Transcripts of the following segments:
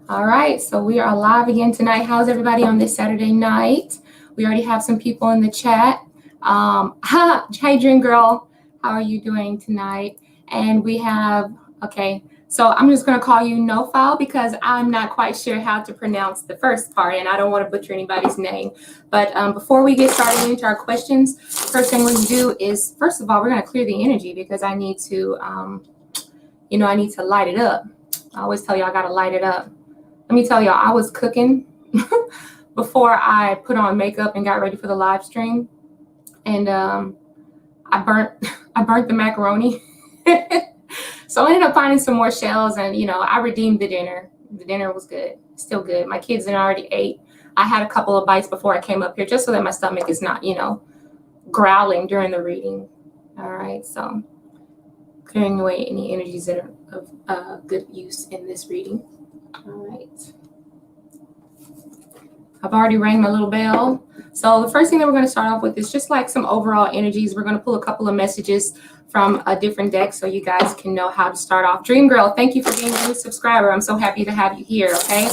All right, so we are live again tonight. How's everybody on this Saturday night? We already have some people in the chat. Hi, Dream Girl. How are you doing tonight? And we have, okay, so I'm just going to call you No File because I'm not quite sure how to pronounce the first part, and I don't want to butcher anybody's name. But before we get started into our questions, first thing we're going to do is, first of all, we're going to clear the energy because I need to, I need to light it up. I always tell you I got to light it up. Let me tell y'all, I was cooking before I put on makeup and got ready for the live stream, and I burnt the macaroni. So I ended up finding some more shells, and I redeemed the dinner. The dinner was good, still good. My kids had already ate. I had a couple of bites before I came up here, just so that my stomach is not, growling during the reading. All right, so clearing away any energies that are of good use in this reading. All right. I've already rang my little bell. So the first thing that we're going to start off with is just like some overall energies. We're going to pull a couple of messages from a different deck so you guys can know how to start off. Dream Girl, thank you for being a new subscriber. I'm so happy to have you here, okay?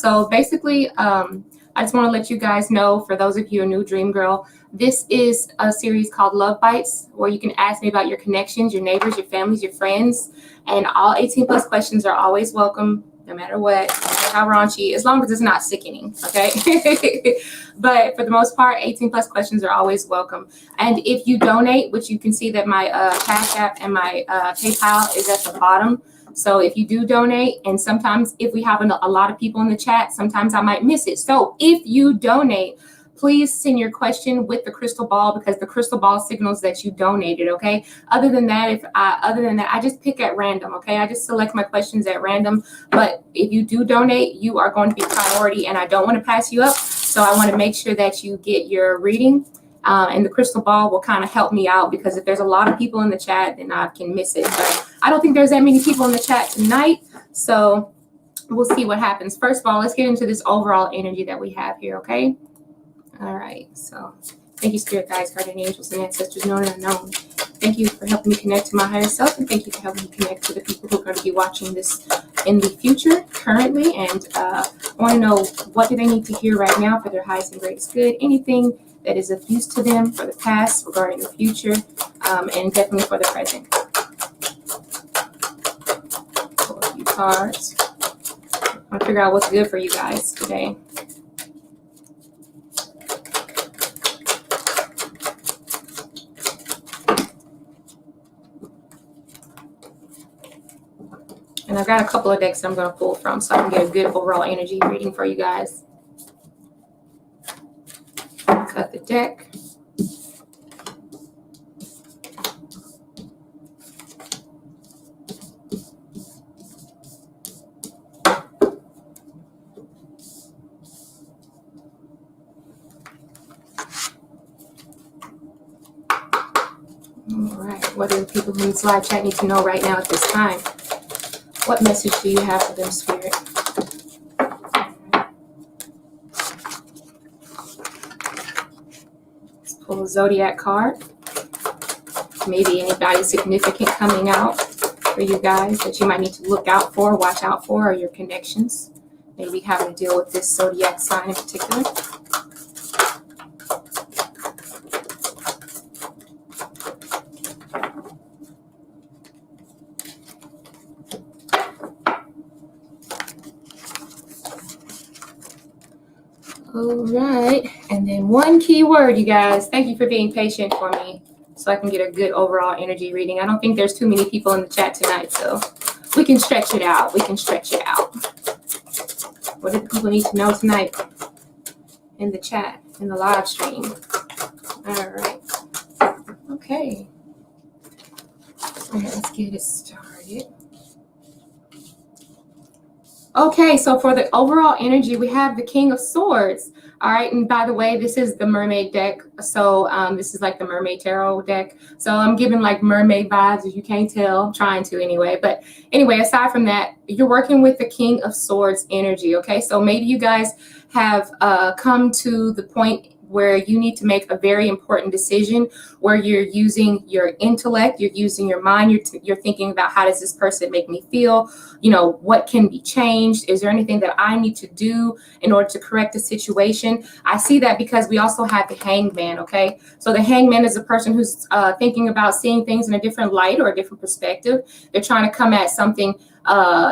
So basically, I just want to let you guys know, for those of you who are new, Dream Girl, this is a series called Love Bytes, where you can ask me about your connections, your neighbors, your families, your friends, and all 18 plus questions are always welcome. No matter what, no matter how raunchy, as long as it's not sickening, okay? But for the most part, 18 plus questions are always welcome. And if you donate, which you can see that my Cash App and my PayPal is at the bottom. So if you do donate, and sometimes if we have a lot of people in the chat, sometimes I might miss it. So if you donate, please send your question with the crystal ball, because the crystal ball signals that you donated, okay? Other than that, I just pick at random, okay? I just select my questions at random. But if you do donate, you are going to be priority, and I don't want to pass you up. So I want to make sure that you get your reading, and the crystal ball will kind of help me out, because if there's a lot of people in the chat, then I can miss it. But I don't think there's that many people in the chat tonight, so we'll see what happens. First of all, let's get into this overall energy that we have here, okay? All right, so thank you, spirit guides, guardian angels, and ancestors, known and unknown. Thank you for helping me connect to my higher self, and thank you for helping me connect to the people who are going to be watching this in the future, currently. And I want to know, what do they need to hear right now for their highest and greatest good? Anything that is of use to them for the past, regarding the future, and definitely for the present. Pull a few cards. I want to figure out what's good for you guys today. And I've got a couple of decks that I'm going to pull from so I can get a good overall energy reading for you guys. Cut the deck. All right. What do the people who in this live chat need to know right now at this time? What message do you have for them, Spirit? Let's pull a Zodiac card. Maybe anybody significant coming out for you guys that you might need to look out for, watch out for, or your connections. Maybe having to deal with this Zodiac sign in particular. All right, and then one key word, you guys. Thank you for being patient for me so I can get a good overall energy reading. I don't think there's too many people in the chat tonight, so we can stretch it out. We can stretch it out. What do people need to know tonight in the chat, in the live stream? All right. Okay. All right, let's get it started. Okay, so for the overall energy, we have the King of Swords. All right, and by the way, this is the mermaid deck. So this is like the mermaid tarot deck. So I'm giving like mermaid vibes, if you can't tell. I'm trying to anyway. But anyway, aside from that, you're working with the King of Swords energy, okay? So maybe you guys have come to the point where you need to make a very important decision, where you're using your intellect, you're using your mind, you're thinking about, how does this person make me feel? You know, what can be changed? Is there anything that I need to do in order to correct the situation? I see that because we also have the hangman, okay? So the hangman is a person who's thinking about seeing things in a different light or a different perspective. They're trying to come at something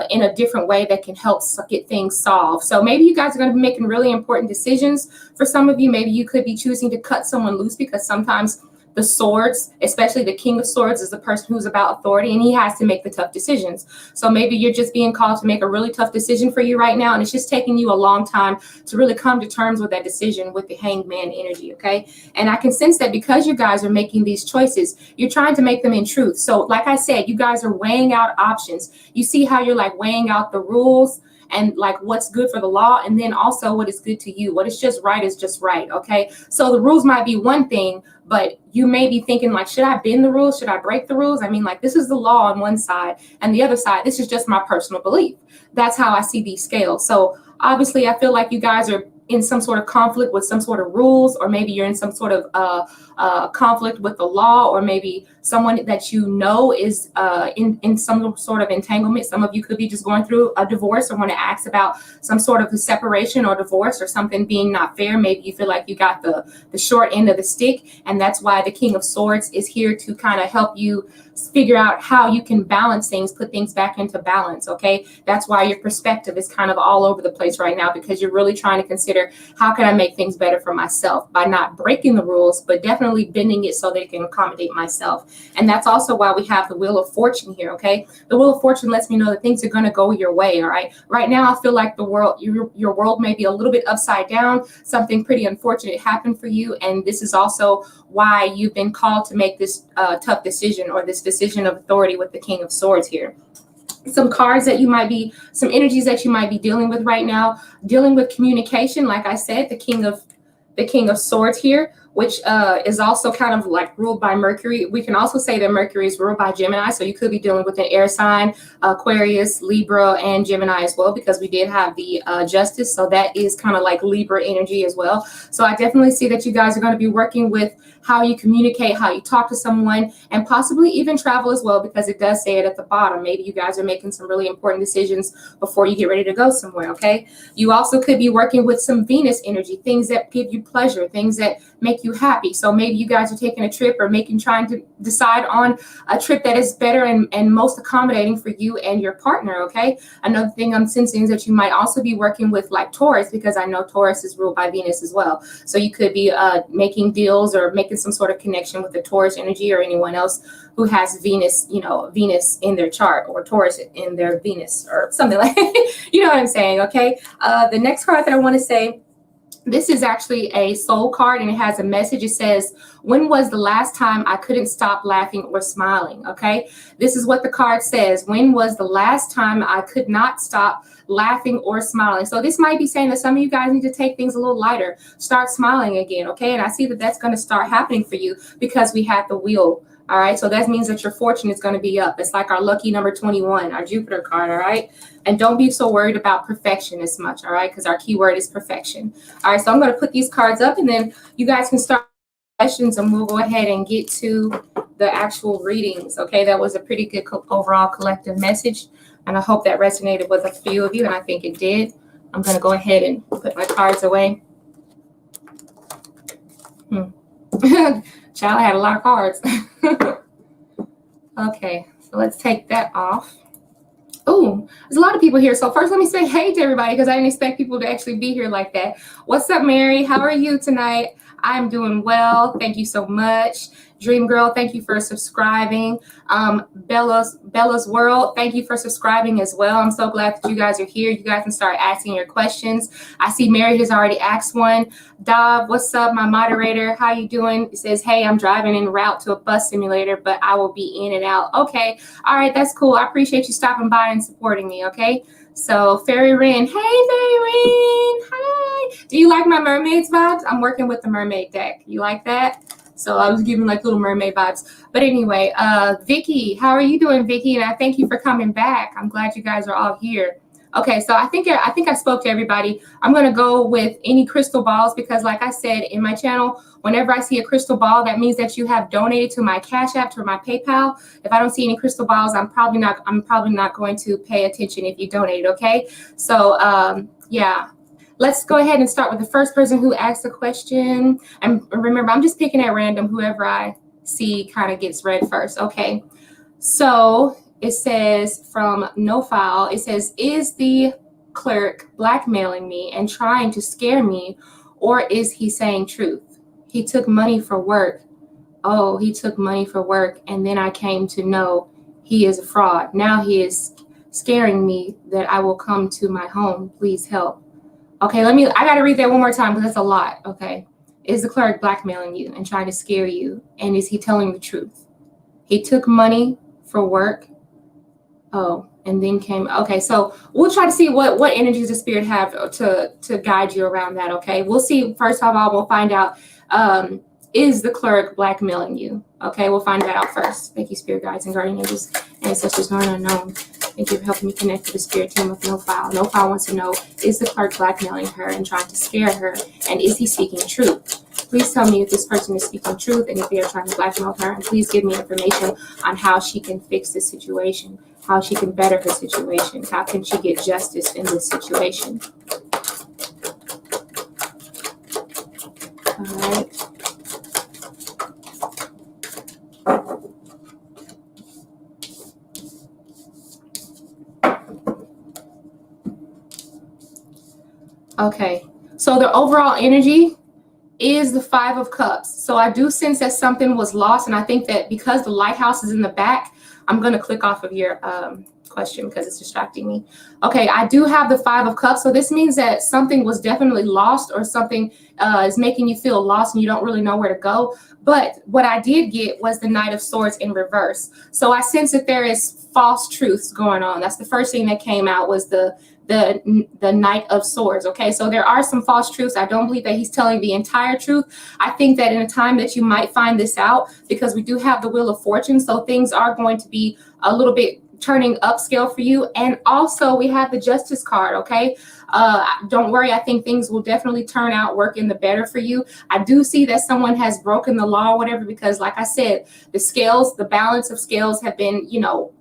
in a different way that can help get things solved. So maybe you guys are going to be making really important decisions. For some of you, maybe you could be choosing to cut someone loose, because sometimes the swords, especially the King of Swords, is the person who's about authority, and he has to make the tough decisions. So maybe you're just being called to make a really tough decision for you right now, and it's just taking you a long time to really come to terms with that decision with the hangman energy, okay? And I can sense that because you guys are making these choices, you're trying to make them in truth. So like I said, you guys are weighing out options. You see how you're like weighing out the rules and like what's good for the law, and then also what is good to you. What is just right, okay? So the rules might be one thing, but you may be thinking like, should I bend the rules? Should I break the rules? I mean, like, this is the law on one side, and the other side, this is just my personal belief. That's how I see these scales. So obviously I feel like you guys are in some sort of conflict with some sort of rules, or maybe you're in some sort of conflict with the law, or maybe someone that you know is in some sort of entanglement. Some of you could be just going through a divorce or want to ask about some sort of a separation or divorce or something being not fair. Maybe you feel like you got the short end of the stick, and that's why the King of Swords is here to kind of help you figure out how you can balance things, put things back into balance, okay? That's why your perspective is kind of all over the place right now, because you're really trying to consider, how can I make things better for myself by not breaking the rules, but definitely bending it so that it can accommodate myself. And that's also why we have the Wheel of Fortune here, okay? The Wheel of Fortune lets me know that things are going to go your way, all right? Right now, I feel like the world, your world may be a little bit upside down. Something pretty unfortunate happened for you, and this is also why you've been called to make this tough decision, or this decision of authority with the King of Swords here. Some cards that you might be, some energies that you might be dealing with right now, dealing with communication. Like I said, the King of Swords here, which is also kind of like ruled by Mercury. We can also say that Mercury is ruled by Gemini. So you could be dealing with an air sign, Aquarius, Libra, and Gemini as well, because we did have the Justice. So that is kind of like Libra energy as well. So I definitely see that you guys are going to be working with how you communicate, how you talk to someone, and possibly even travel as well, because it does say it at the bottom. Maybe you guys are making some really important decisions before you get ready to go somewhere, okay? You also could be working with some Venus energy, things that give you pleasure, things that make you happy. So maybe you guys are taking a trip, or trying to decide on a trip that is better and most accommodating for you and your partner, okay? Another thing I'm sensing is that you might also be working with like Taurus, because I know Taurus is ruled by Venus as well. So you could be making deals or making some sort of connection with the Taurus energy, or anyone else who has Venus, Venus in their chart, or Taurus in their Venus, or something like you know what I'm saying, okay? The next card that I want to say, this is actually a soul card, and it has a message. It says, when was the last time I couldn't stop laughing or smiling? Okay, this is what the card says. When was the last time I could not stop laughing or smiling? So this might be saying that some of you guys need to take things a little lighter, start smiling again, okay? And I see that that's going to start happening for you, because we have the wheel. All right, so that means that your fortune is going to be up. It's like our lucky number 21, our Jupiter card, all right? And don't be so worried about perfection as much, all right? Because our keyword is perfection. All right, so I'm going to put these cards up, and then you guys can start questions, and we'll go ahead and get to the actual readings, okay? That was a pretty good overall collective message, and I hope that resonated with a few of you, and I think it did. I'm going to go ahead and put my cards away. Child, I had a lot of cards. Okay, so let's take that off. Oh, there's a lot of people here. So first, let me say hey to everybody, because I didn't expect people to actually be here like that. What's up, Mary? How are you tonight? I'm doing well. Thank you so much. Dream Girl, thank you for subscribing. Bella's World, thank you for subscribing as well. I'm so glad that you guys are here. You guys can start asking your questions. I see Mary has already asked one. Dov, what's up, my moderator? How you doing? It says, hey, I'm driving en route to a bus simulator, but I will be in and out. Okay, all right, that's cool. I appreciate you stopping by and supporting me, okay? So Fairy Wren, hey Fairy Wren, hi. Do you like my mermaids vibes? I'm working with the mermaid deck. You like that? So I was giving like little mermaid vibes. But anyway, Vicky, how are you doing, Vicky? And I thank you for coming back. I'm glad you guys are all here. Okay, so I think I spoke to everybody. I'm gonna go with any crystal balls because, like I said in my channel, whenever I see a crystal ball, that means that you have donated to my Cash App or my PayPal. If I don't see any crystal balls, I'm probably not going to pay attention if you donate. Okay, so yeah. Let's go ahead and start with the first person who asked a question. And remember, I'm just picking at random. Whoever I see kind of gets read first. Okay, so it says from No File, it says, is the clerk blackmailing me and trying to scare me, or is he saying truth? He took money for work. Oh, he took money for work, and then I came to know he is a fraud. Now he is scaring me that I will come to my home. Please help. Okay, I got to read that one more time because that's a lot. Okay. Is the clerk blackmailing you and trying to scare you? And is he telling the truth? He took money for work. Oh, and then came. Okay, so we'll try to see what energies the spirit have to guide you around that. Okay, we'll see. First of all, we'll find out, is the clerk blackmailing you? Okay, we'll find that out first. Thank you, spirit guides and guardian angels, ancestors known and unknown. Thank you for helping me connect to the spirit team of No File. No File wants to know, is the clerk blackmailing her and trying to scare her? And is he speaking truth? Please tell me if this person is speaking truth and if they are trying to blackmail her. And please give me information on how she can fix this situation, how she can better her situation. How can she get justice in this situation? All right. Okay, so the overall energy is the Five of Cups. So I do sense that something was lost, and I think that because the lighthouse is in the back, I'm going to click off of your question because it's distracting me. Okay, I do have the Five of Cups, so this means that something was definitely lost, or something is making you feel lost and you don't really know where to go. But what I did get was the Knight of Swords in reverse. So I sense that there is false truths going on. That's the first thing that came out, was the Knight of Swords. Okay, so there are some false truths. I don't believe that he's telling the entire truth. I think that in a time that you might find this out, because we do have the Wheel of Fortune, so things are going to be a little bit turning upscale for you. And also we have the Justice card. Okay, don't worry, I think things will definitely turn out working the better for you. I do see that someone has broken the law or whatever, because like I said, the scales, the balance of scales have been,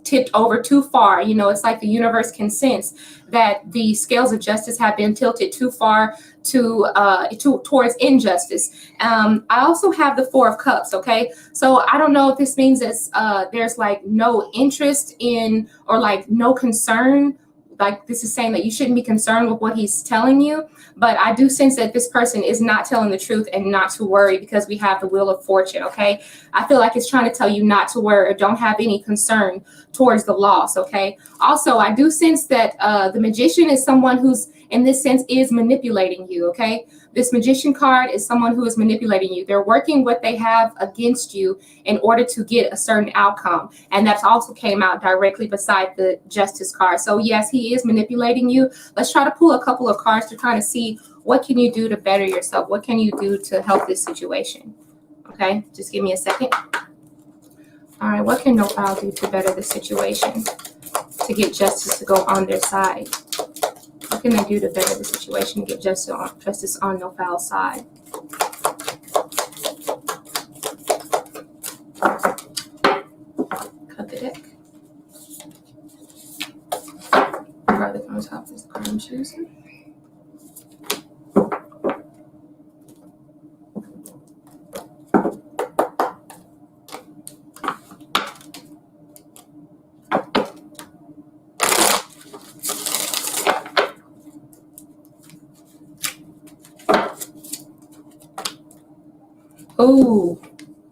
tipped over too far. It's like the universe can sense that the scales of justice have been tilted too far towards injustice. I also have the Four of Cups. Okay, so I don't know if this means that there's like no interest in, or like no concern. Like this is saying that you shouldn't be concerned with what he's telling you, but I do sense that this person is not telling the truth and not to worry, because we have the Wheel of Fortune. Okay, I feel like it's trying to tell you not to worry or don't have any concern towards the loss. Okay, also I do sense that the Magician is someone who's, in this sense, is manipulating you. Okay, this Magician card is someone who is manipulating you. They're working what they have against you in order to get a certain outcome, and that's also came out directly beside the Justice card. So yes, he is manipulating you. Let's try to pull a couple of cards to kind of see what can you do to better yourself. What can you do to help this situation? Okay, just give me a second. All right, what can No File do to better the situation, to get justice to go on their side? What can they do to better the situation, to get justice on No File's side? Cut the deck. Garlic on top is the card I'm choosing. Ooh,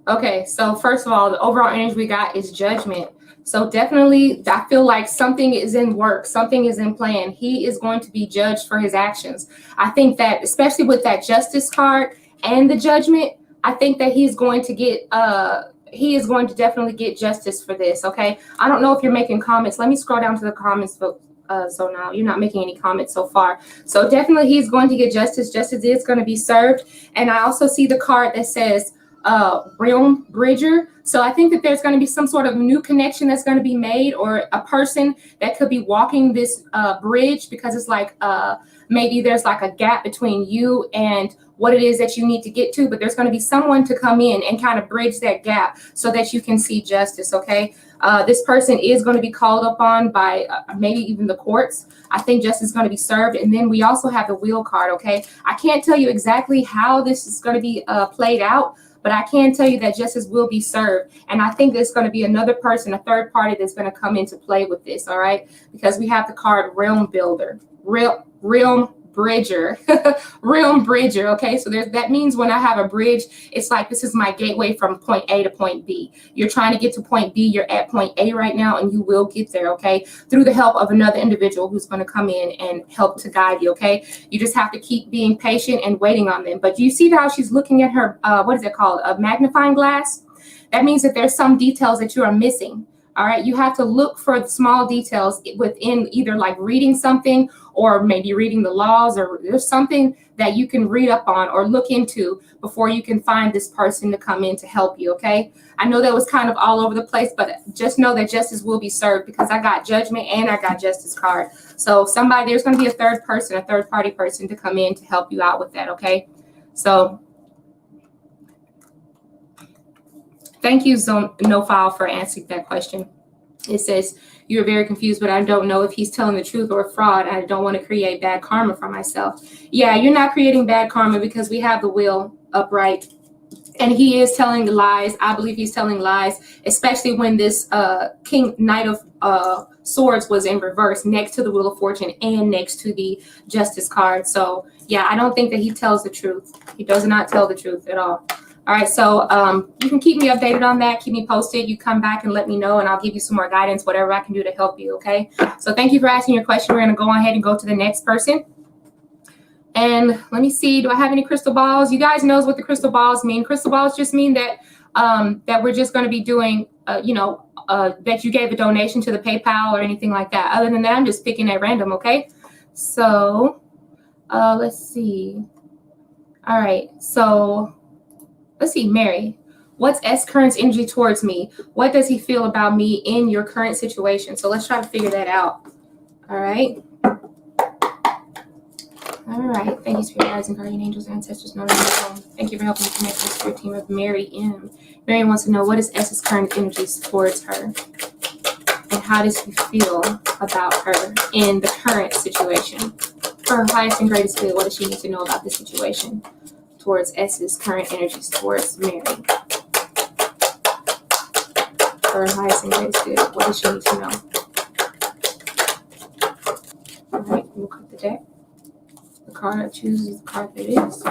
okay. So first of all, the overall energy we got is Judgment. So definitely, I feel like something is in work, something is in plan. He is going to be judged for his actions. I think that, especially with that Justice card and the Judgment, I think that he's going to get, he is going to definitely get justice for this. Okay, I don't know if you're making comments. Let me scroll down to the comments Zonal. You're not making any comments so far. So definitely he's going to get justice. Justice is going to be served. And I also see the card that says realm bridger. So I think that there's going to be some sort of new connection that's going to be made, or a person that could be walking this bridge, because it's like maybe there's like a gap between you and what it is that you need to get to, but there's going to be someone to come in and kind of bridge that gap so that you can see justice. Okay. This person is going to be called upon by maybe even the courts. I think justice is going to be served. And then we also have the wheel card. Okay. I can't tell you exactly how this is going to be played out, but I can tell you that justice will be served. And I think there's going to be another person, a third party, that's going to come into play with this. All right. Because we have the card realm builder, realm bridger, realm bridger. Okay. So that means when I have a bridge, it's like, this is my gateway from point A to point B. You're trying to get to point B. You're at point A right now, and you will get there. Okay. Through the help of another individual who's going to come in and help to guide you. Okay. You just have to keep being patient and waiting on them. But you see how she's looking at her, what is it called? A magnifying glass. That means that there's some details that you are missing. All right. You have to look for the small details within either like reading something, or maybe reading the laws, or there's something that you can read up on or look into before you can find this person to come in to help you. Okay. I know that was kind of all over the place, but just know that justice will be served, because I got judgment and I got justice card. So there's going to be a third person, a third party person to come in to help you out with that. Okay. So thank you, No File, for answering that question. It says, you're very confused, but I don't know if he's telling the truth or fraud. I don't want to create bad karma for myself. Yeah, you're not creating bad karma, because we have the wheel upright, and he is telling lies. I believe he's telling lies, especially when this Knight of Swords was in reverse next to the Wheel of Fortune and next to the Justice card. So yeah, I don't think that he tells the truth. He does not tell the truth at all. All right, so you can keep me updated on that. Keep me posted. You come back and let me know, and I'll give you some more guidance, whatever I can do to help you, okay? So thank you for asking your question. We're going to go ahead and go to the next person. And let me see, do I have any crystal balls? You guys knows what the crystal balls mean. Crystal balls just mean that that we're just going to be doing, that you gave a donation to the PayPal or anything like that. Other than that, I'm just picking at random, okay? So let's see. All right, so let's see, Mary, what's S current's energy towards me? What does he feel about me in your current situation? So let's try to figure that out. All right. All right. Thank you, Spirit Guides and Guardian Angels, Ancestors, known as thank you for helping me connect with the Spirit team of Mary M. Mary wants to know, what is S's current energies towards her? And how does he feel about her in the current situation? For her highest and greatest good, what does she need to know about this situation? Towards S's current energies towards Mary. For her highest and greatest good, what does she need to know? All right, we'll cut the deck. The card I choose is the card that it is.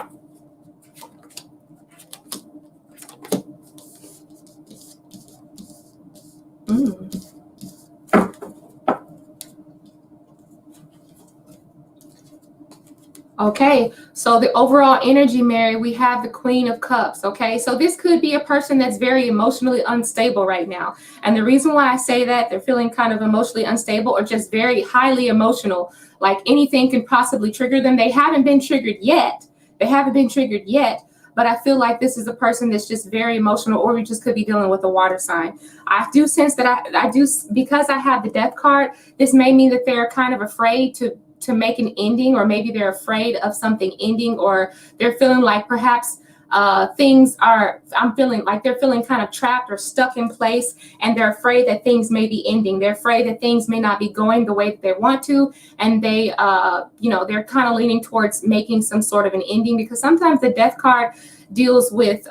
Okay, so the overall energy, Mary, we have the Queen of Cups, okay? So this could be a person that's very emotionally unstable right now. And the reason why I say that, they're feeling kind of emotionally unstable or just very highly emotional, like anything can possibly trigger them. They haven't been triggered yet. But I feel like this is a person that's just very emotional, or we just could be dealing with a water sign. I do sense that I do, because I have the Death card, this may mean that they're kind of afraid to make an ending, or maybe they're afraid of something ending, or they're feeling like perhaps I'm feeling like they're feeling kind of trapped or stuck in place, and they're afraid that things may be ending. They're afraid that things may not be going the way that they want to, and they, they're kind of leaning towards making some sort of an ending, because sometimes the Death card deals with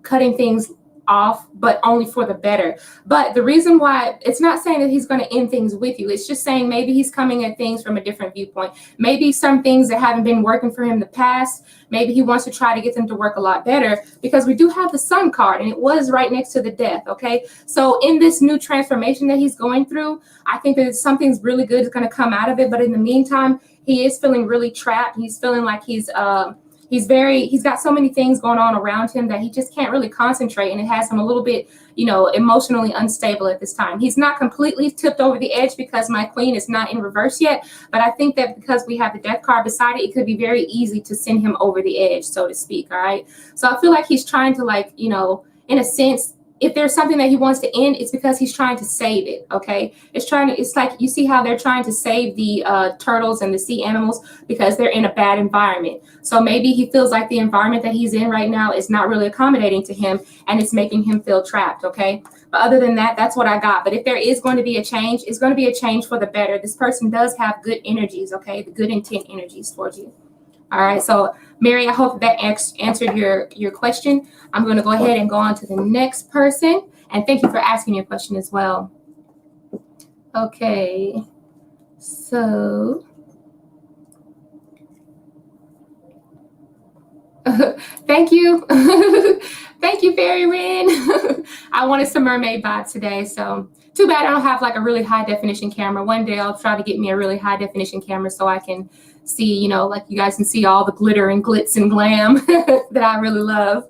cutting things off, but only for the better. But the reason why, it's not saying that he's going to end things with you. It's just saying maybe he's coming at things from a different viewpoint. Maybe some things that haven't been working for him in the past, maybe he wants to try to get them to work a lot better, because we do have the Sun card, and it was right next to the Death. Okay, so in this new transformation that he's going through, I think that something's really good is going to come out of it. But in the meantime, he is feeling really trapped. He's feeling like he's he's got so many things going on around him that he just can't really concentrate, and it has him a little bit, emotionally unstable at this time. He's not completely tipped over the edge because my queen is not in reverse yet, but I think that because we have the death card beside it, it could be very easy to send him over the edge, so to speak. All right. So I feel like he's trying to, like, in a sense, if there's something that he wants to end, it's because he's trying to save it. Okay. It's like, you see how they're trying to save the turtles and the sea animals because they're in a bad environment. So maybe he feels like the environment that he's in right now is not really accommodating to him, and it's making him feel trapped. Okay. But other than that, that's what I got. But if there is going to be a change, it's going to be a change for the better. This person does have good energies. Okay. The good intent energies towards you. All right. So Mary, I hope that answered your question. I'm going to go ahead and go on to the next person. And thank you for asking your question as well. Okay. So thank you. Thank you, Fairy Wren. I wanted some mermaid vibes today. So too bad I don't have like a really high definition camera. One day I'll try to get me a really high definition camera so I can see, like you guys can see all the glitter and glitz and glam that I really love.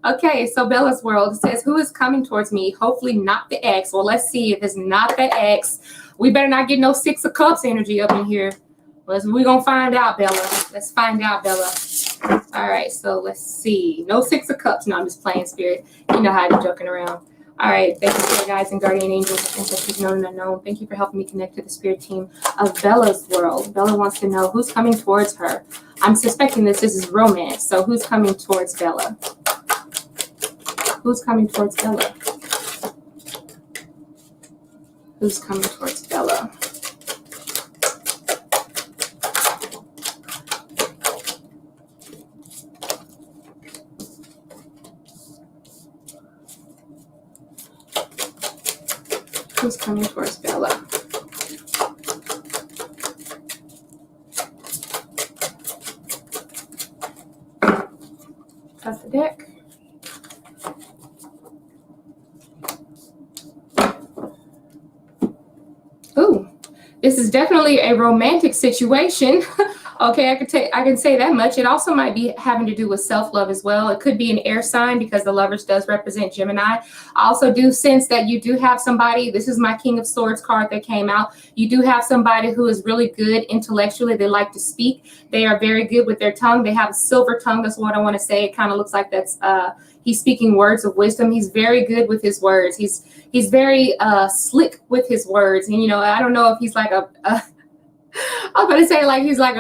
Okay, so Bella's World says, who is coming towards me? Hopefully not the ex. Well, let's see. If it's not the ex, we better not get no Six of Cups energy up in here. We're going to find out, Bella. Let's find out, Bella. All right, so let's see. No Six of Cups. No, I'm just playing, Spirit. You know how I'm joking around. All right, thank you for your guys and guardian angels, ancestors known and unknown. Thank you for helping me connect to the spirit team of Bella's World. Bella wants to know who's coming towards her. I'm suspecting this is romance. So who's coming towards Bella? Who's coming towards Bella? Who's coming towards Bella? Who's coming towards Bella? That's the deck. Ooh, this is definitely a romantic situation. Okay, I can say that much. It also might be having to do with self-love as well. It could be an air sign because the Lovers does represent Gemini. I also do sense that you do have somebody, this is my King of Swords card that came out. You do have somebody who is really good intellectually. They like to speak. They are very good with their tongue. They have a silver tongue. That's what I want to say. It kind of looks like that's he's speaking words of wisdom. He's very good with his words. He's very slick with his words. And I don't know if he's like I'm going to say like he's like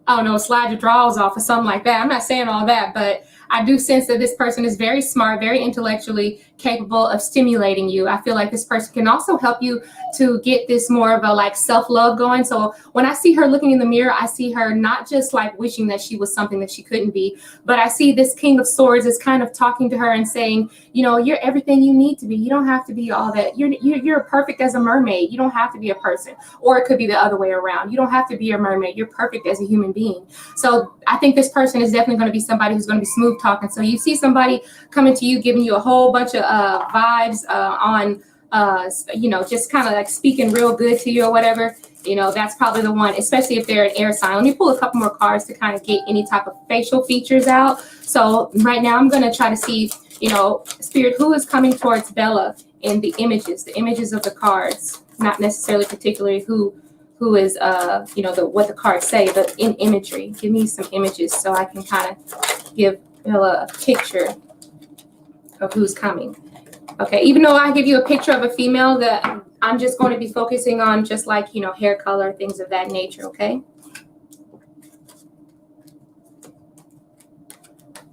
I don't know, slide your drawers off or something like that. I'm not saying all that, but I do sense that this person is very smart, very intellectually capable of stimulating you. I feel like this person can also help you to get this more of a like self-love going. So when I see her looking in the mirror, I see her not just like wishing that she was something that she couldn't be, but I see this King of Swords is kind of talking to her and saying, you're everything you need to be. You don't have to be all that. You're perfect as a mermaid. You don't have to be a person. Or it could be the other way around. You don't have to be a mermaid. You're perfect as a human being. So I think this person is definitely going to be somebody who's going to be smooth talking. So you see somebody coming to you, giving you a whole bunch of vibes on, just kind of like speaking real good to you or whatever. That's probably the one, especially if they're an air sign. Let me pull a couple more cards to kind of get any type of facial features out. So right now I'm going to try to see, Spirit, who is coming towards Bella in the images of the cards, not necessarily particularly who is, what the cards say, but in imagery. Give me some images so I can kind of give Bella a picture of who's coming. Okay, even though I give you a picture of a female, that I'm just going to be focusing on just like, hair color, things of that nature, okay?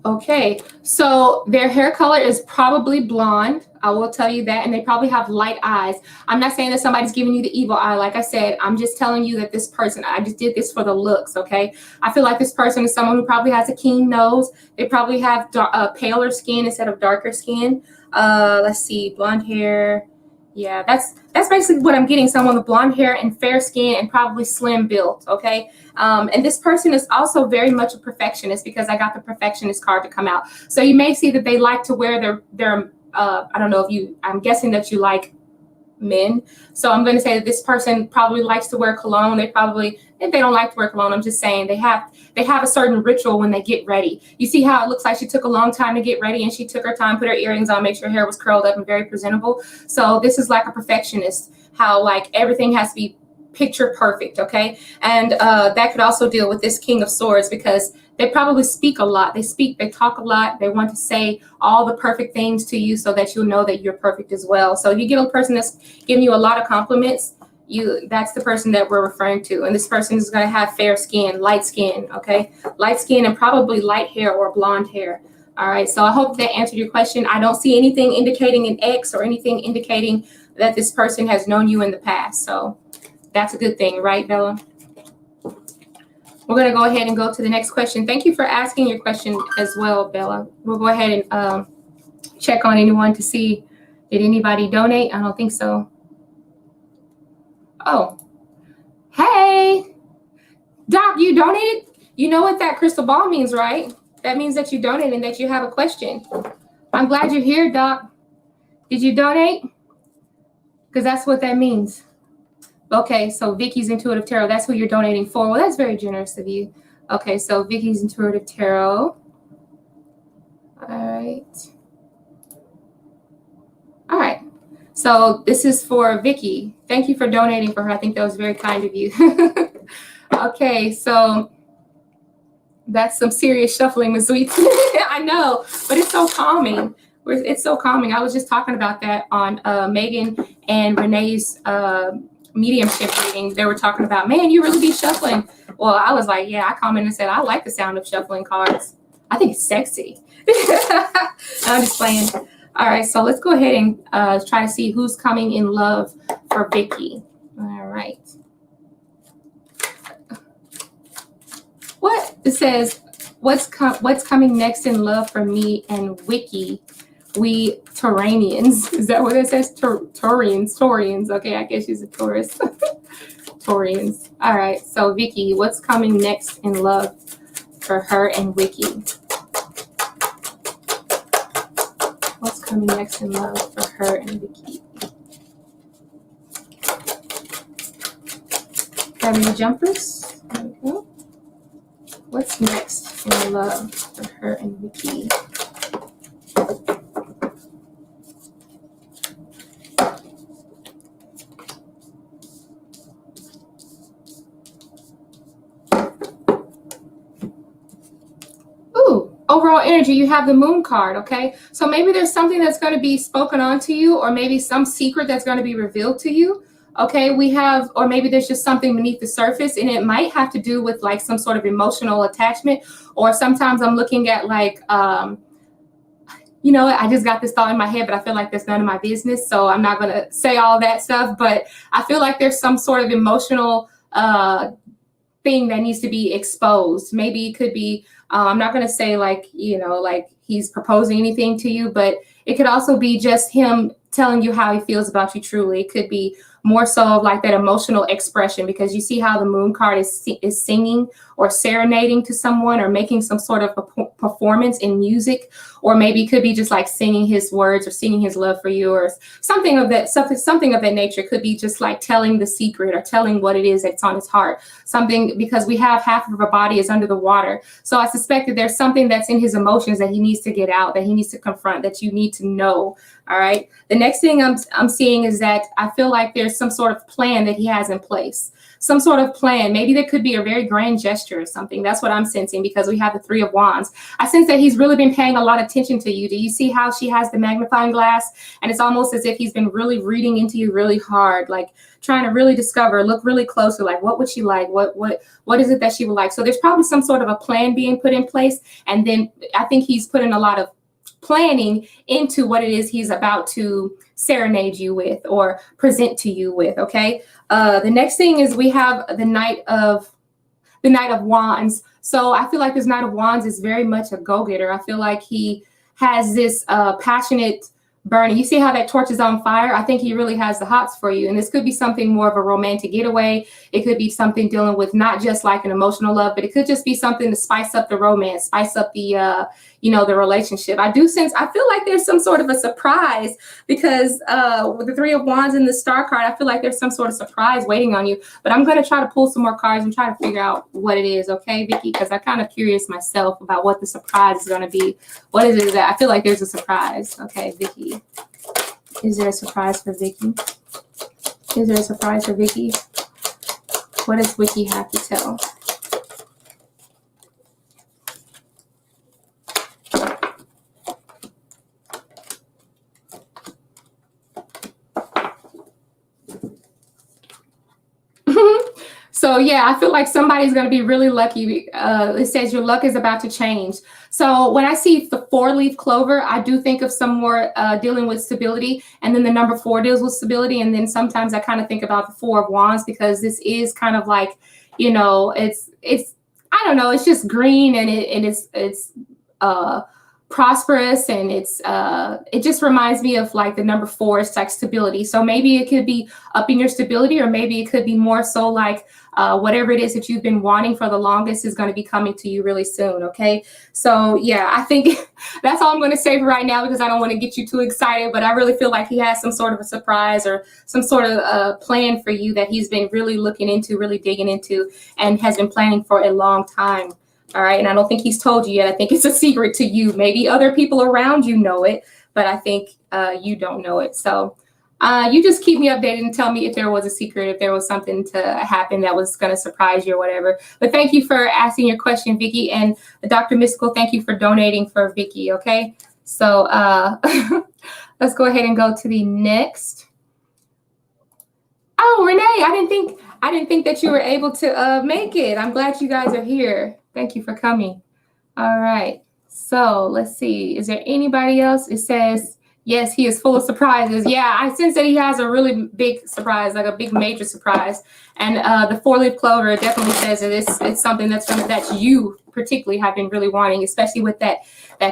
Okay, so their hair color is probably blonde. I will tell you that. And they probably have light eyes. I'm not saying that somebody's giving you the evil eye. Like I said, I'm just telling you that this person, I just did this for the looks, okay? I feel like this person is someone who probably has a keen nose. They probably have paler skin instead of darker skin. Let's see, blonde hair. Yeah, that's basically what I'm getting. Someone with blonde hair and fair skin and probably slim built, okay? And this person is also very much a perfectionist because I got the perfectionist card to come out. So you may see that they like to wear their I don't know if I'm guessing that you like men. So I'm going to say that this person probably likes to wear cologne. They probably, if they don't like to wear cologne, I'm just saying they have a certain ritual when they get ready. You see how it looks like she took a long time to get ready, and she took her time, put her earrings on, make sure her hair was curled up and very presentable. So this is like a perfectionist, how like everything has to be picture perfect, okay? And that could also deal with this King of Swords, because they probably speak a lot. They talk a lot. They want to say all the perfect things to you so that you'll know that you're perfect as well. So you get a person that's giving you a lot of compliments, that's the person that we're referring to. And this person is going to have fair skin, light skin, okay? Light skin and probably light hair or blonde hair. All right, so I hope that answered your question. I don't see anything indicating an ex or anything indicating that this person has known you in the past. So that's a good thing, right, Bella? We're going to go ahead and go to the next question. Thank you for asking your question as well, Bella. We'll go ahead and check on anyone to see, did anybody donate? I don't think so. Oh, hey, Doc, you donated? You know what that crystal ball means, right? That means that you donated and that you have a question. I'm glad you're here, Doc. Did you donate? Because that's what that means. Okay, so Vicky's Intuitive Tarot, that's who you're donating for. Well, that's very generous of you. Okay, so Vicky's Intuitive Tarot. All right. All right. So this is for Vicky. Thank you for donating for her. I think that was very kind of you. Okay, so that's some serious shuffling with Mizzweets. I know, but it's so calming. It's so calming. I was just talking about that on Megan and Renee's mediumship reading. They were talking about, man, you really be shuffling. Well, I was like, yeah, I commented and said, I like the sound of shuffling cards. I think it's sexy. I'm just playing. All right, so let's go ahead and try to see who's coming in love for Vicky. All right. What it says, what's coming next in love for me and Wiki? We Tauranians. Is that what it says? Taurians. Okay, I guess she's a Taurus. Taurians. All right, so Vicky, what's coming next in love for her and Wiki? What's coming next in love for her and Vicky? Having the jumpers. There we go. What's next in love for her and Vicky? Overall energy, you have the moon card, okay? So maybe there's something that's going to be spoken on to you, or maybe some secret that's going to be revealed to you, okay? We have, or maybe there's just something beneath the surface, and it might have to do with like some sort of emotional attachment, or sometimes I'm looking at like, you know, I just got this thought in my head, but I feel like that's none of my business, so I'm not going to say all that stuff, but I feel like there's some sort of emotional thing that needs to be exposed. Maybe it could be, I'm not going to say like, you know, like he's proposing anything to you, but it could also be just him telling you how he feels about you truly. It could be more so of like that emotional expression, because you see how the moon card is singing or serenading to someone or making some sort of a performance in music, or maybe it could be just like singing his words or singing his love for you, or something of that nature. It could be just like telling the secret or telling what it is that's on his heart. Something, because we have half of our body is under the water. So I suspect that there's something that's in his emotions that he needs to get out, that he needs to confront, that you need to know. All right. The next thing I'm seeing is that I feel like there's some sort of plan that he has in place. Some sort of plan. Maybe there could be a very grand gesture or something. That's what I'm sensing, because we have the Three of Wands. I sense that he's really been paying a lot of attention to you. Do you see how she has the magnifying glass? And it's almost as if he's been really reading into you really hard, like trying to really discover, look really closely, like what would she like? What is it that she would like? So there's probably some sort of a plan being put in place. And then I think he's putting a lot of planning into what it is he's about to serenade you with or present to you with. Okay. The next thing is we have the Knight of Wands. So I feel like this Knight of Wands is very much a go-getter. I feel like he has this passionate burning. You see how that torch is on fire? I think he really has the hots for you. And this could be something more of a romantic getaway. It could be something dealing with not just like an emotional love, but it could just be something to spice up the romance, spice up the, the relationship. I feel like there's some sort of a surprise because with the Three of Wands and the Star card, I feel like there's some sort of surprise waiting on you. But I'm going to try to pull some more cards and try to figure out what it is. Okay, Vicky, because I'm kind of curious myself about what the surprise is going to be. What is it that I feel like there's a surprise? Okay, Vicky. Is there a surprise for Vicky? Is there a surprise for Vicky? What does Wiki have to tell? So yeah, I feel like somebody's going to be really lucky. It says your luck is about to change. So when I see the 4-leaf clover, I do think of some more dealing with stability. And then the number 4 deals with stability. And then sometimes I kind of think about the 4 of Wands because this is kind of like, it's I don't know, it's just green and it's prosperous, and it just reminds me of like the number 4 is like stability. So maybe it could be upping your stability, or maybe it could be more so like whatever it is that you've been wanting for the longest is going to be coming to you really soon. Okay, so yeah, I think that's all I'm going to say for right now because I don't want to get you too excited, but I really feel like he has some sort of a surprise or some sort of plan for you that he's been really looking into, really digging into, and has been planning for a long time. All right. And I don't think he's told you yet. I think it's a secret to you. Maybe other people around you know it, but I think you don't know it. So you just keep me updated and tell me if there was a secret, if there was something to happen that was going to surprise you or whatever. But thank you for asking your question, Vicky. And Dr. Mystical, thank you for donating for Vicky. Okay. So let's go ahead and go to the next. Oh, Renee, I didn't think that you were able to make it. I'm glad you guys are here. Thank you for coming. All right. So let's see. Is there anybody else? It says, yes, he is full of surprises. Yeah, I sense that he has a really big surprise, like a big major surprise. And the 4-leaf clover definitely says that it's something that you particularly have been really wanting, especially with that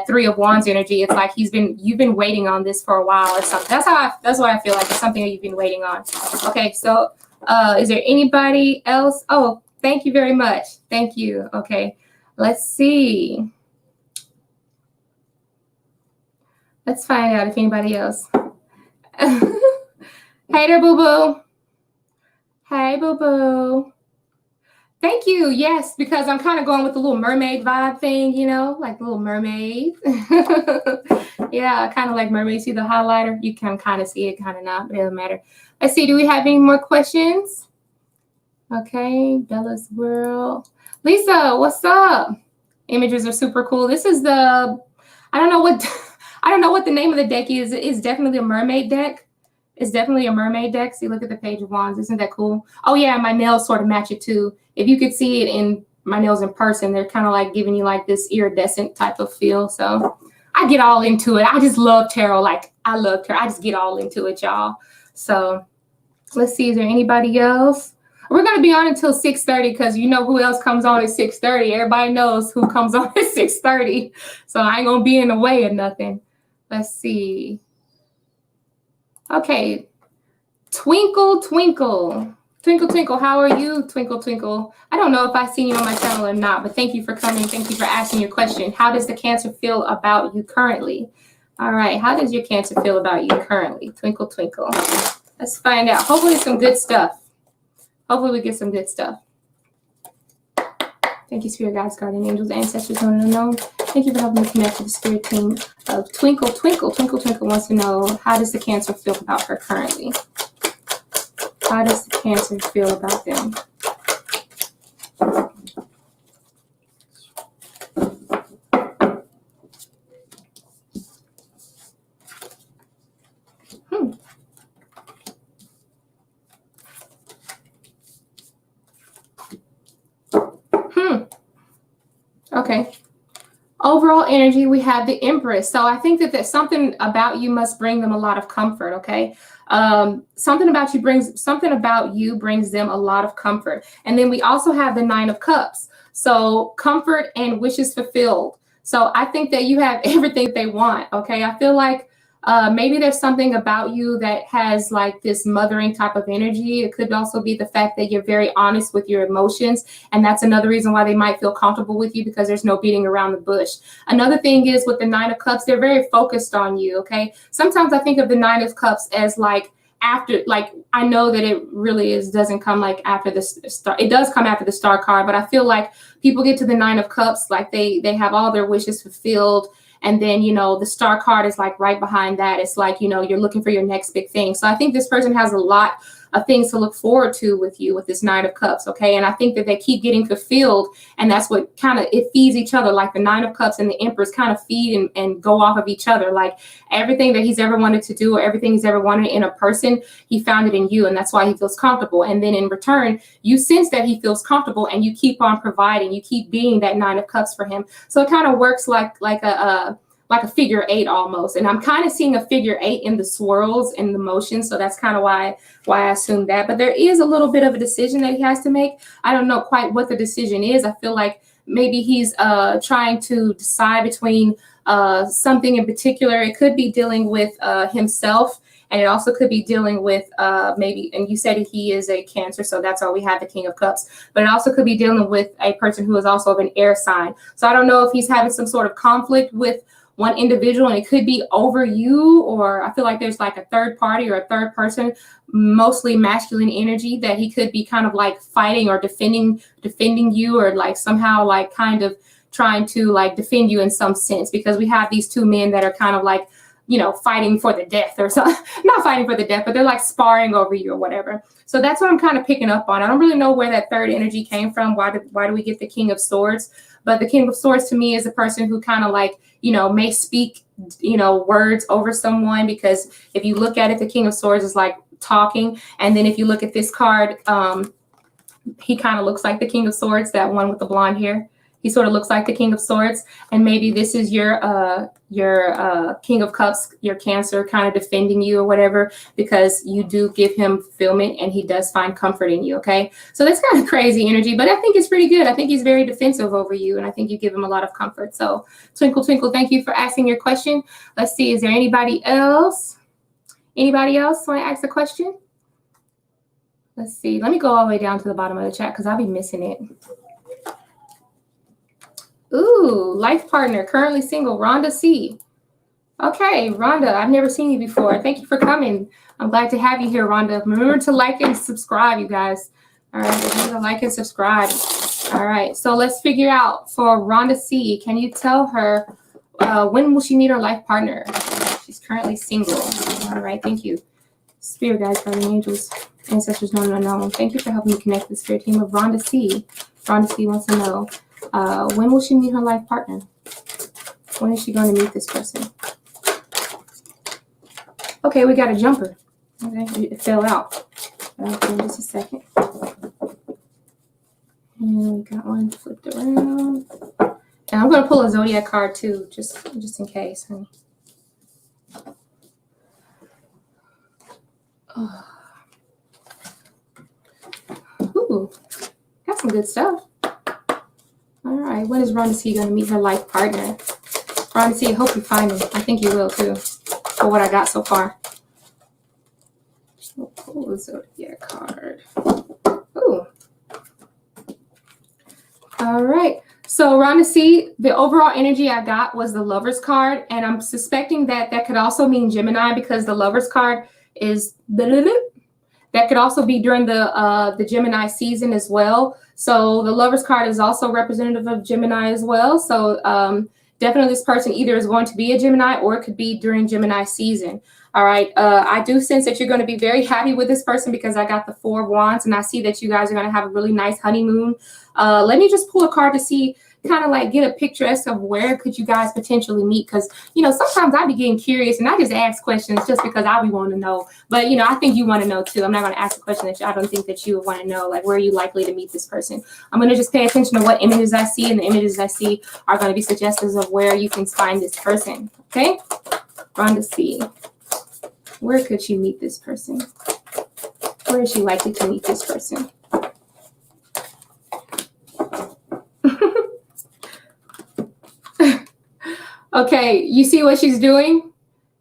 3 of Wands energy. It's like you've been waiting on this for a while or something. That's what I feel like. It's something that you've been waiting on. Okay, so is there anybody else? Oh, thank you very much. Thank you. Okay, let's see. Let's find out if anybody else. Hey there, boo-boo. Hey, boo-boo. Thank you. Yes, because I'm kind of going with the little mermaid vibe thing, like the little mermaid. Yeah, kind of like mermaid. See the highlighter? You can kind of see it, kind of not, but it doesn't matter. Let's see. Do we have any more questions? Okay, Bella's World. Lisa, what's up? Images are super cool. This is I don't know what the name of the deck is. It's definitely a mermaid deck. It's definitely a mermaid deck. See, look at the Page of Wands. Isn't that cool? Oh yeah, my nails sort of match it too. If you could see it in my nails in person, they're kind of like giving you like this iridescent type of feel. So I get all into it. I just love tarot. Like I love tarot. I just get all into it, y'all. So let's see. Is there anybody else? We're going to be on until 6:30 because you know who else comes on at 6:30. Everybody knows who comes on at 6:30. So I ain't going to be in the way of nothing. Let's see. Okay. Twinkle, twinkle. Twinkle, twinkle. How are you, Twinkle, twinkle? I don't know if I've seen you on my channel or not, but thank you for coming. Thank you for asking your question. How does the Cancer feel about you currently? All right. How does your Cancer feel about you currently? Twinkle, twinkle. Let's find out. Hopefully some good stuff. Hopefully we get some good stuff. Thank you, Spirit Guides, Guardian Angels, Ancestors, known and unknown. Thank you for helping me connect with the spirit team of Twinkle, Twinkle. Twinkle, Twinkle wants to know, how does the Cancer feel about her currently? How does the Cancer feel about them? Okay. Overall energy, we have the Empress. So I think that there's something about you must bring them a lot of comfort. Okay. Something about you brings them a lot of comfort. And then we also have the 9 of Cups. So comfort and wishes fulfilled. So I think that you have everything they want. Okay. I feel like Maybe there's something about you that has like this mothering type of energy. It could also be the fact that you're very honest with your emotions. And that's another reason why they might feel comfortable with you, because there's no beating around the bush. Another thing is with the Nine of Cups, they're very focused on you. Okay. Sometimes I think of the Nine of Cups as like, after, like, I know that it really doesn't come like after the star. It does come after the Star card, but I feel like people get to the Nine of Cups, like they have all their wishes fulfilled. And then, you know, the Star card is like right behind that. It's like, you know, you're looking for your next big thing. So I think this person has a lot of things to look forward to with you with this Nine of Cups. Okay. And I think that they keep getting fulfilled. And that's what kind of, it feeds each other. Like the Nine of Cups and the Empress kind of feed and go off of each other. Like everything that he's ever wanted to do or everything he's ever wanted in a person, he found it in you. And that's why he feels comfortable. And then in return, you sense that he feels comfortable and you keep on providing. You keep being that Nine of Cups for him. So it kind of works like a figure eight almost. And I'm kind of seeing a figure eight in the swirls and the motion. So that's kind of why I assumed that. But there is a little bit of a decision that he has to make. I don't know quite what the decision is. I feel like maybe he's trying to decide between something in particular. It could be dealing with himself. And it also could be dealing with maybe, and you said he is a Cancer, so that's why we have the King of Cups. But it also could be dealing with a person who is also of an air sign. So I don't know if he's having some sort of conflict with one individual, and it could be over you, or I feel like there's like a third party or a third person, mostly masculine energy, that he could be kind of like fighting or defending you, or like somehow like kind of trying to like defend you in some sense, because we have these two men that are kind of like, you know, fighting for the death or something. Not fighting for the death, but they're like sparring over you or whatever. So that's what I'm kind of picking up on. I don't really know where that third energy came from. Why do we get the King of Swords? But the King of Swords to me is a person who kind of like, you know, may speak, you know, words over someone, because if you look at it, the King of Swords is like talking. And then if you look at this card, he kind of looks like the King of Swords, that one with the blonde hair. He sort of looks like the King of Swords. And maybe this is your King of Cups, your Cancer, kind of defending you or whatever, because you do give him fulfillment and he does find comfort in you. Okay. So that's kind of crazy energy, but I think it's pretty good. I think he's very defensive over you, and I think you give him a lot of comfort. So Twinkle, Twinkle, thank you for asking your question. Let's see. Is there anybody else? Anybody else want to ask a question? Let's see. Let me go all the way down to the bottom of the chat because I'll be missing it. Ooh, life partner, currently single, Rhonda C. Okay, Rhonda, I've never seen you before. Thank you for coming. I'm glad to have you here, Rhonda. Remember to like and subscribe, you guys. All right, remember to like and subscribe. All right, so let's figure out for Rhonda C. Can you tell her when will she meet her life partner? She's currently single. All right, thank you. Spirit guides, guardian angels, ancestors known and unknown. Thank you for helping me connect with the spirit team of Rhonda C. Rhonda C wants to know, when will she meet her life partner? When is she going to meet this person? Okay, we got a jumper. Okay, it fell out. Okay, just a second. And we got one flipped around. And I'm going to pull a zodiac card too, just in case, honey. Oh. Ooh, got some good stuff. All right, when is Rhonda C going to meet her life partner? Rhonda C, I hope you find him. I think you will too, for what I got so far. We'll pull a zodiac card. Ooh. All right. So Rhonda C, the overall energy I got was the Lover's card, and I'm suspecting that that could also mean Gemini, because the Lover's card is that could also be during the Gemini season as well. So the Lover's card is also representative of Gemini as well. So definitely this person either is going to be a Gemini or it could be during Gemini season. All right. I do sense that you're going to be very happy with this person, because I got the Four of Wands and I see that you guys are going to have a really nice honeymoon. Let me just pull a card to see, kind of like get a picture as to where could you guys potentially meet, because you know sometimes I be getting curious and I just ask questions just because I be wanting to know, but you know I think you want to know too. I'm not going to ask a question that I don't think that you would want to know, like where are you likely to meet this person. I'm going to just pay attention to what images I see, and the images I see are going to be suggestions of where you can find this person. Okay, Rhonda C, where could she meet this person? Where is she likely to meet this person? Okay, you see what she's doing?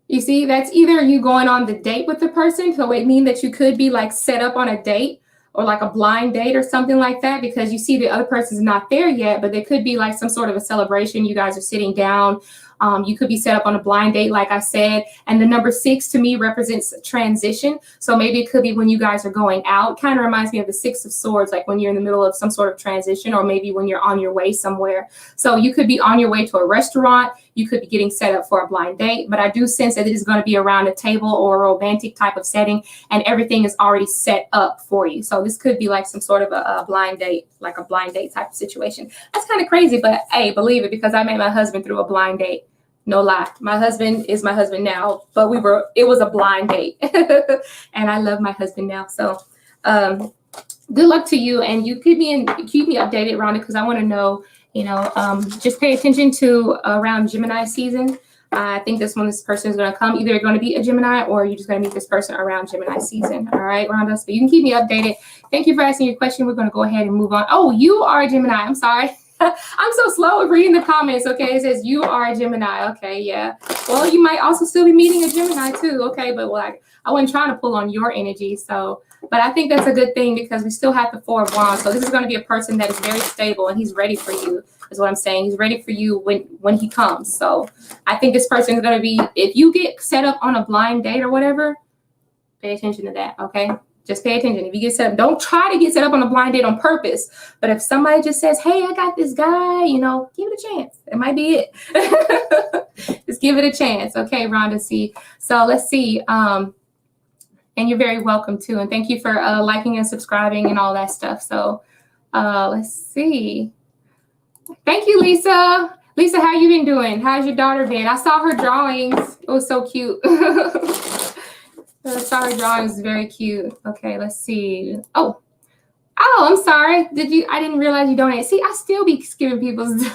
You see, that's either you going on the date with the person, so it means that you could be like set up on a date or like a blind date or something like that, because you see the other person's not there yet, but there could be like some sort of a celebration. You guys are sitting down. You could be set up on a blind date, like I said. And the number 6 to me represents transition. So maybe it could be when you guys are going out. Kind of reminds me of the 6 of Swords, like when you're in the middle of some sort of transition, or maybe when you're on your way somewhere. So you could be on your way to a restaurant. You could be getting set up for a blind date. But I do sense that it is going to be around a table or a romantic type of setting, and everything is already set up for you. So this could be like some sort of a blind date, like a blind date type of situation. That's kind of crazy, but hey, believe it, because I met my husband through a blind date. No lie. My husband is my husband now, but it was a blind date. And I love my husband now. So good luck to you. And you keep me updated, Rhonda, because I want to know, just pay attention to around Gemini season. I think this person is going to come. Either you're going to be a Gemini or you're just going to meet this person around Gemini season. All right, Rhonda. So you can keep me updated. Thank you for asking your question. We're going to go ahead and move on. Oh, you are a Gemini. I'm sorry. I'm so slow at reading the comments. Okay, it says you are a Gemini. Okay, yeah. Well, you might also still be meeting a Gemini too. Okay, but I wasn't trying to pull on your energy. So, but I think that's a good thing, because we still have the 4 of Wands. So this is going to be a person that is very stable, and he's ready for you, is what I'm saying. He's ready for you when he comes. So I think this person is going to be, if you get set up on a blind date or whatever, pay attention to that. Okay. Just pay attention. If you get set up, don't try to get set up on a blind date on purpose. But if somebody just says, hey, I got this guy, give it a chance. It might be it. Just give it a chance. Okay, Rhonda, see. So let's see. And you're very welcome too. And thank you for liking and subscribing and all that stuff. So let's see. Thank you, Lisa. Lisa, how you been doing? How's your daughter been? I saw her drawings. It was so cute. Sorry, drawing is very cute. Okay, let's see. Oh, I'm sorry. I didn't realize you donated. See, I still be giving people's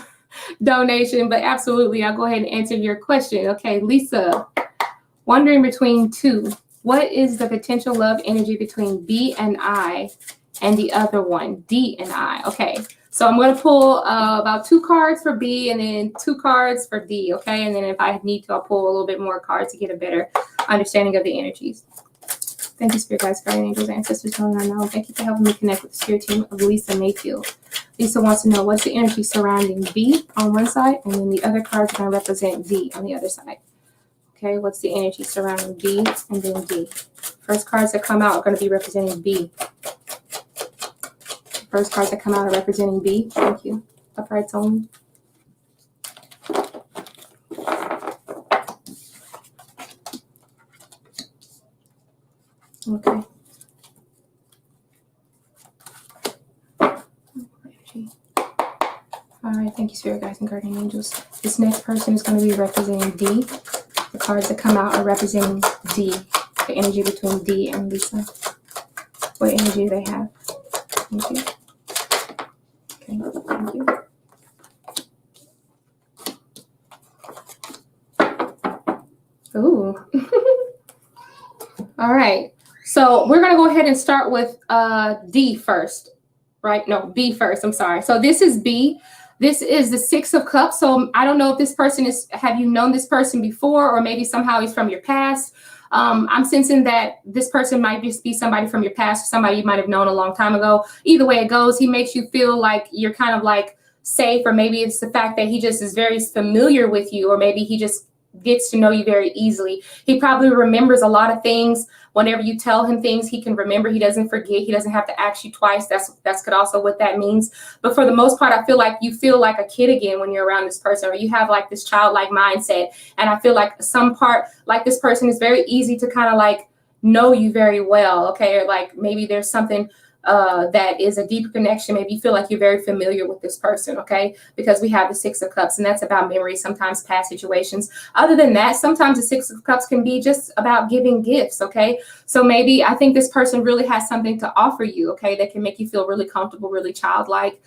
donation, but absolutely, I'll go ahead and answer your question. Okay, Lisa, wondering between 2. What is the potential love energy between B and I and the other one, D and I? Okay, so I'm going to pull about 2 cards for B and then 2 cards for D, okay? And then if I need to, I'll pull a little bit more cards to get a better understanding of the energies. Thank you, Spirit Guides, Guardian Angels, Ancestors, Healing Unknown. Thank you for helping me connect with the spirit team of Lisa Mayfield. Lisa wants to know what's the energy surrounding B on one side, and then the other cards are going to represent D on the other side. Okay, what's the energy surrounding B and then D? First cards that come out are going to be representing B. First cards that come out are representing B. Thank you. Uprights only. Okay. All right. Thank you, Spirit Guides and Guardian Angels. This next person is going to be representing D. The cards that come out are representing D. The energy between D and Lisa. What energy do they have? Thank you. Okay. Thank you. Ooh. All right. So we're going to go ahead and start with D first, right? No, B first. I'm sorry. So this is B. This is the 6 of Cups. So I don't know if this person have you known this person before, or maybe somehow he's from your past. I'm sensing that this person might just be somebody from your past, or somebody you might have known a long time ago. Either way it goes, he makes you feel like you're kind of like safe, or maybe it's the fact that he just is very familiar with you, or maybe he just gets to know you very easily. He probably remembers a lot of things. Whenever you tell him things, he can remember. He doesn't forget. He doesn't have to ask you twice. That's could also what that means. But for the most part, I feel like you feel like a kid again when you're around this person, or you have like this childlike mindset. And I feel like some part, like this person is very easy to kind of like know you very well. Okay. Or like maybe there's something that is a deeper connection. Maybe you feel like you're very familiar with this person, okay? Because we have the 6 of Cups, and that's about memories, sometimes past situations. Other than that, sometimes the 6 of Cups can be just about giving gifts, okay? So maybe I think this person really has something to offer you, okay, that can make you feel really comfortable, really childlike,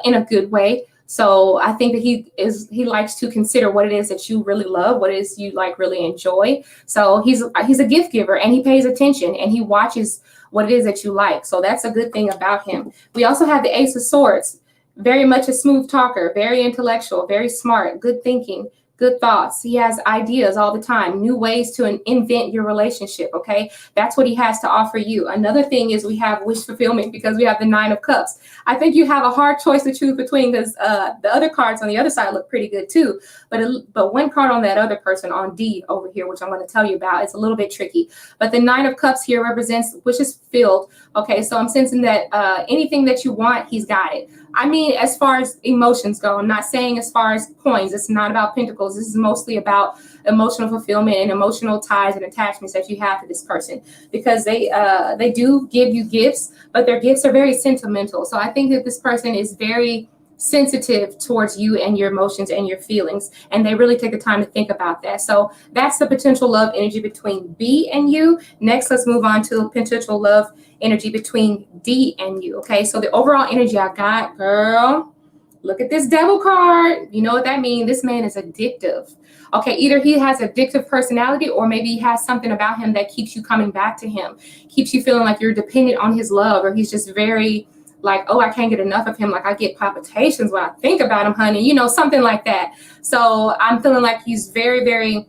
in a good way. So I think that he likes to consider what it is that you really love, what it is you like really enjoy. So he's a gift giver, and he pays attention, and he watches what it is that you like. So that's a good thing about him. We also have the Ace of Swords, very much a smooth talker, very intellectual, very smart, good thinking, good thoughts. He has ideas all the time, new ways to invent your relationship, okay? That's what he has to offer you. Another thing is we have wish fulfillment because we have the 9 of Cups. I think you have a hard choice to choose between because the other cards on the other side look pretty good too. But one card on that other person on D over here, which I'm going to tell you about, it's a little bit tricky. But the 9 of Cups here represents wishes fulfilled. Okay, so I'm sensing that anything that you want, he's got it. I mean, as far as emotions go, I'm not saying as far as coins. It's not about pentacles. This is mostly about emotional fulfillment and emotional ties and attachments that you have to this person, because they do give you gifts, but their gifts are very sentimental. So I think that this person is very sensitive towards you and your emotions and your feelings, and they really take the time to think about that. So that's the potential love energy between B and you. Next, let's move on to potential love energy between D and you. Okay, so the overall energy I got, girl, look at this devil card. You know what that means? This man is addictive. Okay, either he has addictive personality, or maybe he has something about him that keeps you coming back to him, keeps you feeling like you're dependent on his love, or he's just very like, oh, I can't get enough of him. Like, I get palpitations when I think about him, honey, you know, something like that. So I'm feeling like he's very, very,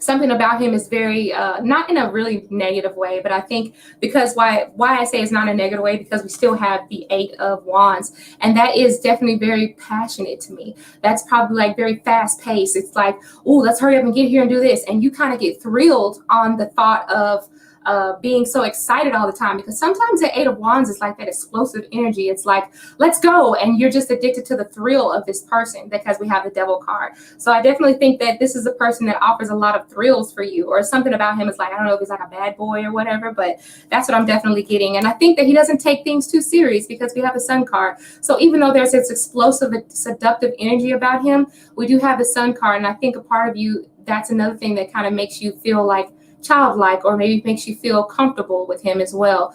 something about him is very, not in a really negative way, but I think because why I say it's not a negative way, because we still have the 8 of Wands, and that is definitely very passionate to me. That's probably like very fast paced. It's like, oh, let's hurry up and get here and do this. And you kind of get thrilled on the thought of being so excited all the time, because sometimes the 8 of Wands is like that explosive energy. It's like, let's go. And you're just addicted to the thrill of this person because we have the devil card. So I definitely think that this is a person that offers a lot of thrills for you, or something about him is like, I don't know if he's like a bad boy or whatever, but that's what I'm definitely getting. And I think that he doesn't take things too serious because we have the Sun card. So even though there's this explosive, seductive energy about him, we do have the Sun card. And I think a part of you, that's another thing that kind of makes you feel like childlike, or maybe makes you feel comfortable with him as well.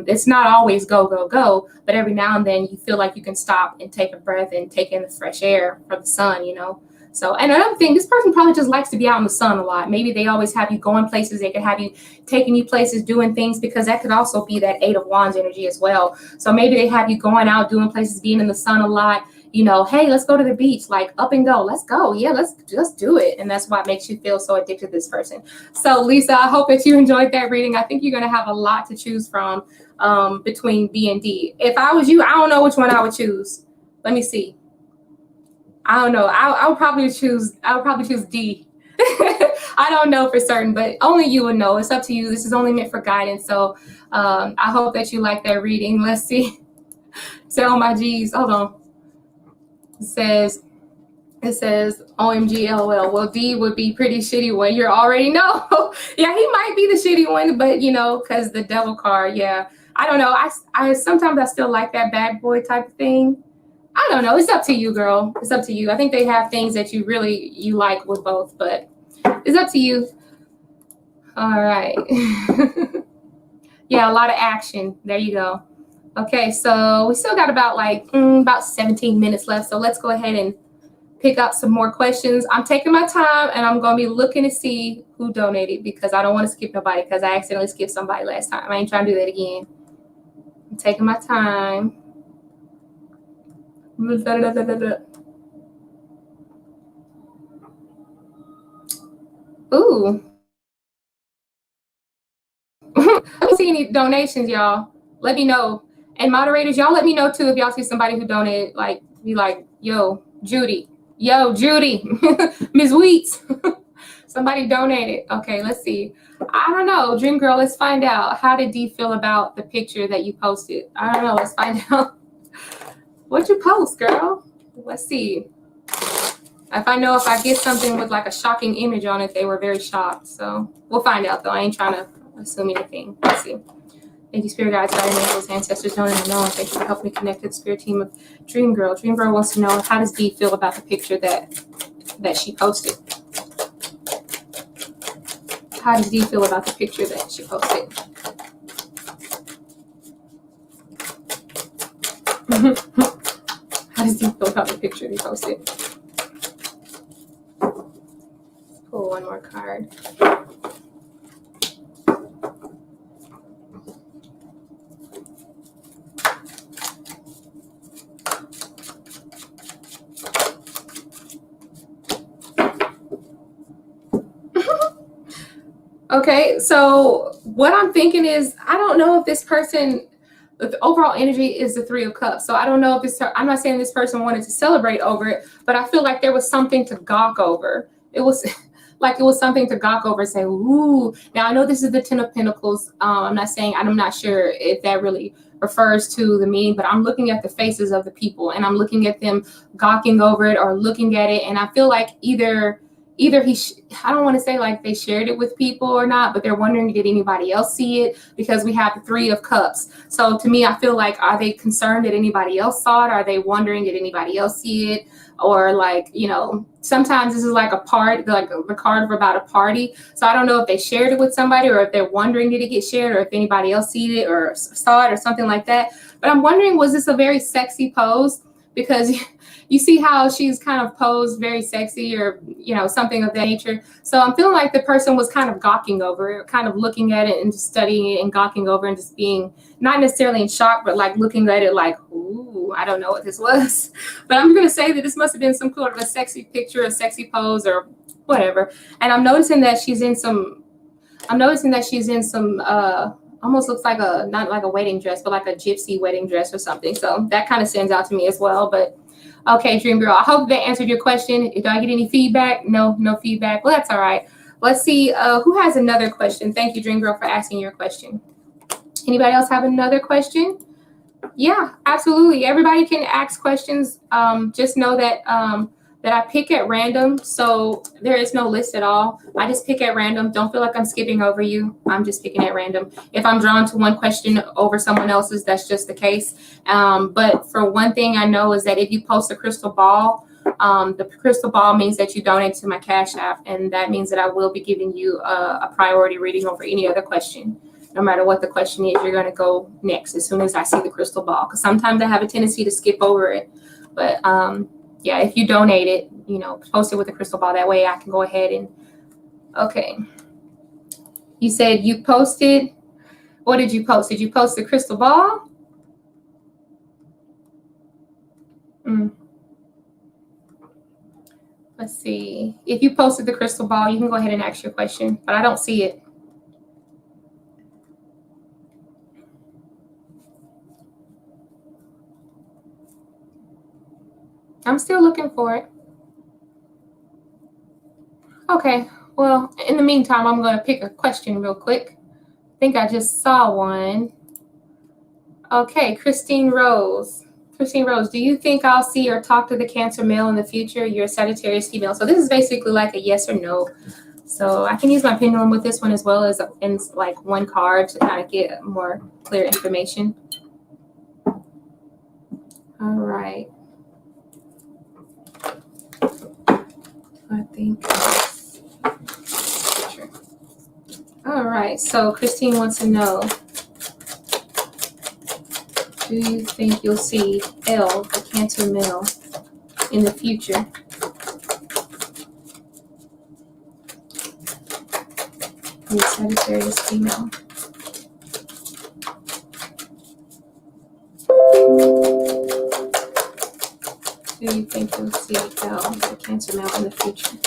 It's not always go, go, go, but every now and then you feel like you can stop and take a breath and take in the fresh air from the sun, you know? So, and another thing, this person probably just likes to be out in the sun a lot. Maybe they always have you going places. They could have you taking you places, doing things, because that could also be that 8 of Wands energy as well. So maybe they have you going out, doing places, being in the sun a lot. You know, hey, let's go to the beach, like up and go. Let's go. Yeah, let's just do it. And that's why it makes you feel so addicted to this person. So Lisa, I hope that you enjoyed that reading. I think you're going to have a lot to choose from between B and D. If I was you, I don't know which one I would choose. Let me see. I don't know. I would probably choose D. I don't know for certain, but only you would know. It's up to you. This is only meant for guidance. So I hope that you like that reading. Let's see. So, oh my G's. Hold on. It says OMG LOL. Well, D would be pretty shitty one. You already know. Yeah, he might be the shitty one, but you know, because the devil card. Yeah, I don't know. I sometimes I still like that bad boy type of thing. I don't know. It's up to you, girl. It's up to you. I think they have things that you like with both, but it's up to you. All right. Yeah, a lot of action. There you go. Okay, so we still got about 17 minutes left. So let's go ahead and pick up some more questions. I'm taking my time, and I'm going to be looking to see who donated, because I don't want to skip nobody, because I accidentally skipped somebody last time. I ain't trying to do that again. I'm taking my time. Ooh. Let me see any donations, y'all. Let me know. And moderators, y'all let me know too if y'all see somebody who donated, like, be like, yo, Judy, Mizzweets. Somebody donated. Okay, let's see. I don't know. Dream Girl, let's find out. How did Dee feel about the picture that you posted? I don't know. Let's find out. What'd you post, girl? Let's see. If I get something with like a shocking image on it, they were very shocked. So we'll find out, though. I ain't trying to assume anything. Let's see. Thank you, Spirit Guides, Guardian Angels, Ancestors, known and unknown. Thank you for helping me connect to the spirit team of Dream Girl. Dream Girl wants to know, how does Dee feel about the picture that she posted? How does Dee feel about the picture that she posted? How does Dee feel about the picture they posted? Let's pull one more card. Okay, so what I'm thinking is, I don't know if this person, the overall energy is the Three of Cups. So I don't know if this, I'm not saying this person wanted to celebrate over it, but I feel like there was something to gawk over. It was like it was something to gawk over and say, ooh. Now I know this is the Ten of Pentacles. I'm not saying, I'm not sure if that really refers to the meaning, but I'm looking at the faces of the people and I'm looking at them gawking over it or looking at it. And I feel like either I don't want to say like they shared it with people or not, but they're wondering, did anybody else see it? Because we have the Three of Cups. So to me, I feel like, are they concerned that anybody else saw it? Are they wondering, did anybody else see it? Or like, you know, sometimes this is like a part, like the card for about a party. So I don't know if they shared it with somebody or if they're wondering, did it get shared, or if anybody else see it or saw it or something like that. But I'm wondering, was this a very sexy pose? Because you see how she's kind of posed very sexy, or, you know, something of that nature. So I'm feeling like the person was kind of gawking over it, kind of looking at it and just studying it and gawking over and just being not necessarily in shock, but like looking at it like, ooh, I don't know what this was. But I'm going to say that this must have been some sort of a sexy picture, a sexy pose, or whatever. And I'm noticing that she's in some, almost looks like a, not like a wedding dress, but like a gypsy wedding dress or something. So that kind of stands out to me as well. But okay, Dream Girl, I hope that answered your question. Did I get any feedback? No feedback. Well, that's all right. Let's see who has another question. Thank you, Dream Girl, for asking your question. Anybody else have another question? Yeah, absolutely. Everybody can ask questions. Just know that that I pick at random, so there is no list at all. I just pick at random. Don't feel like I'm skipping over you. I'm just picking at random. If I'm drawn to one question over someone else's, that's just the case. But for one thing I know is that if you post a crystal ball, the crystal ball means that you donate to my Cash App, and that means that I will be giving you a priority reading over any other question. No matter what the question is, you're going to go next as soon as I see the crystal ball, because sometimes I have a tendency to skip over it. But yeah, if you donate it, you know, post it with the crystal ball. That way I can go ahead and, okay. You said you posted, what did you post? Did you post the crystal ball? Let's see. If you posted the crystal ball, you can go ahead and ask your question, but I don't see it. I'm still looking for it. Okay, well, in the meantime, I'm going to pick a question real quick. I think I just saw one. Okay, Christine Rose. Christine Rose, do you think I'll see or talk to the Cancer male in the future? You're a Sagittarius female. So this is basically like a yes or no. So I can use my pendulum with this one as well as in like one card to kind of get more clear information. All right. I think. All right. So Christine wants to know, do you think you'll see L, the Cancer male, in the future? The Sagittarius female. Do you think you'll see L, the Cancer male, in the future?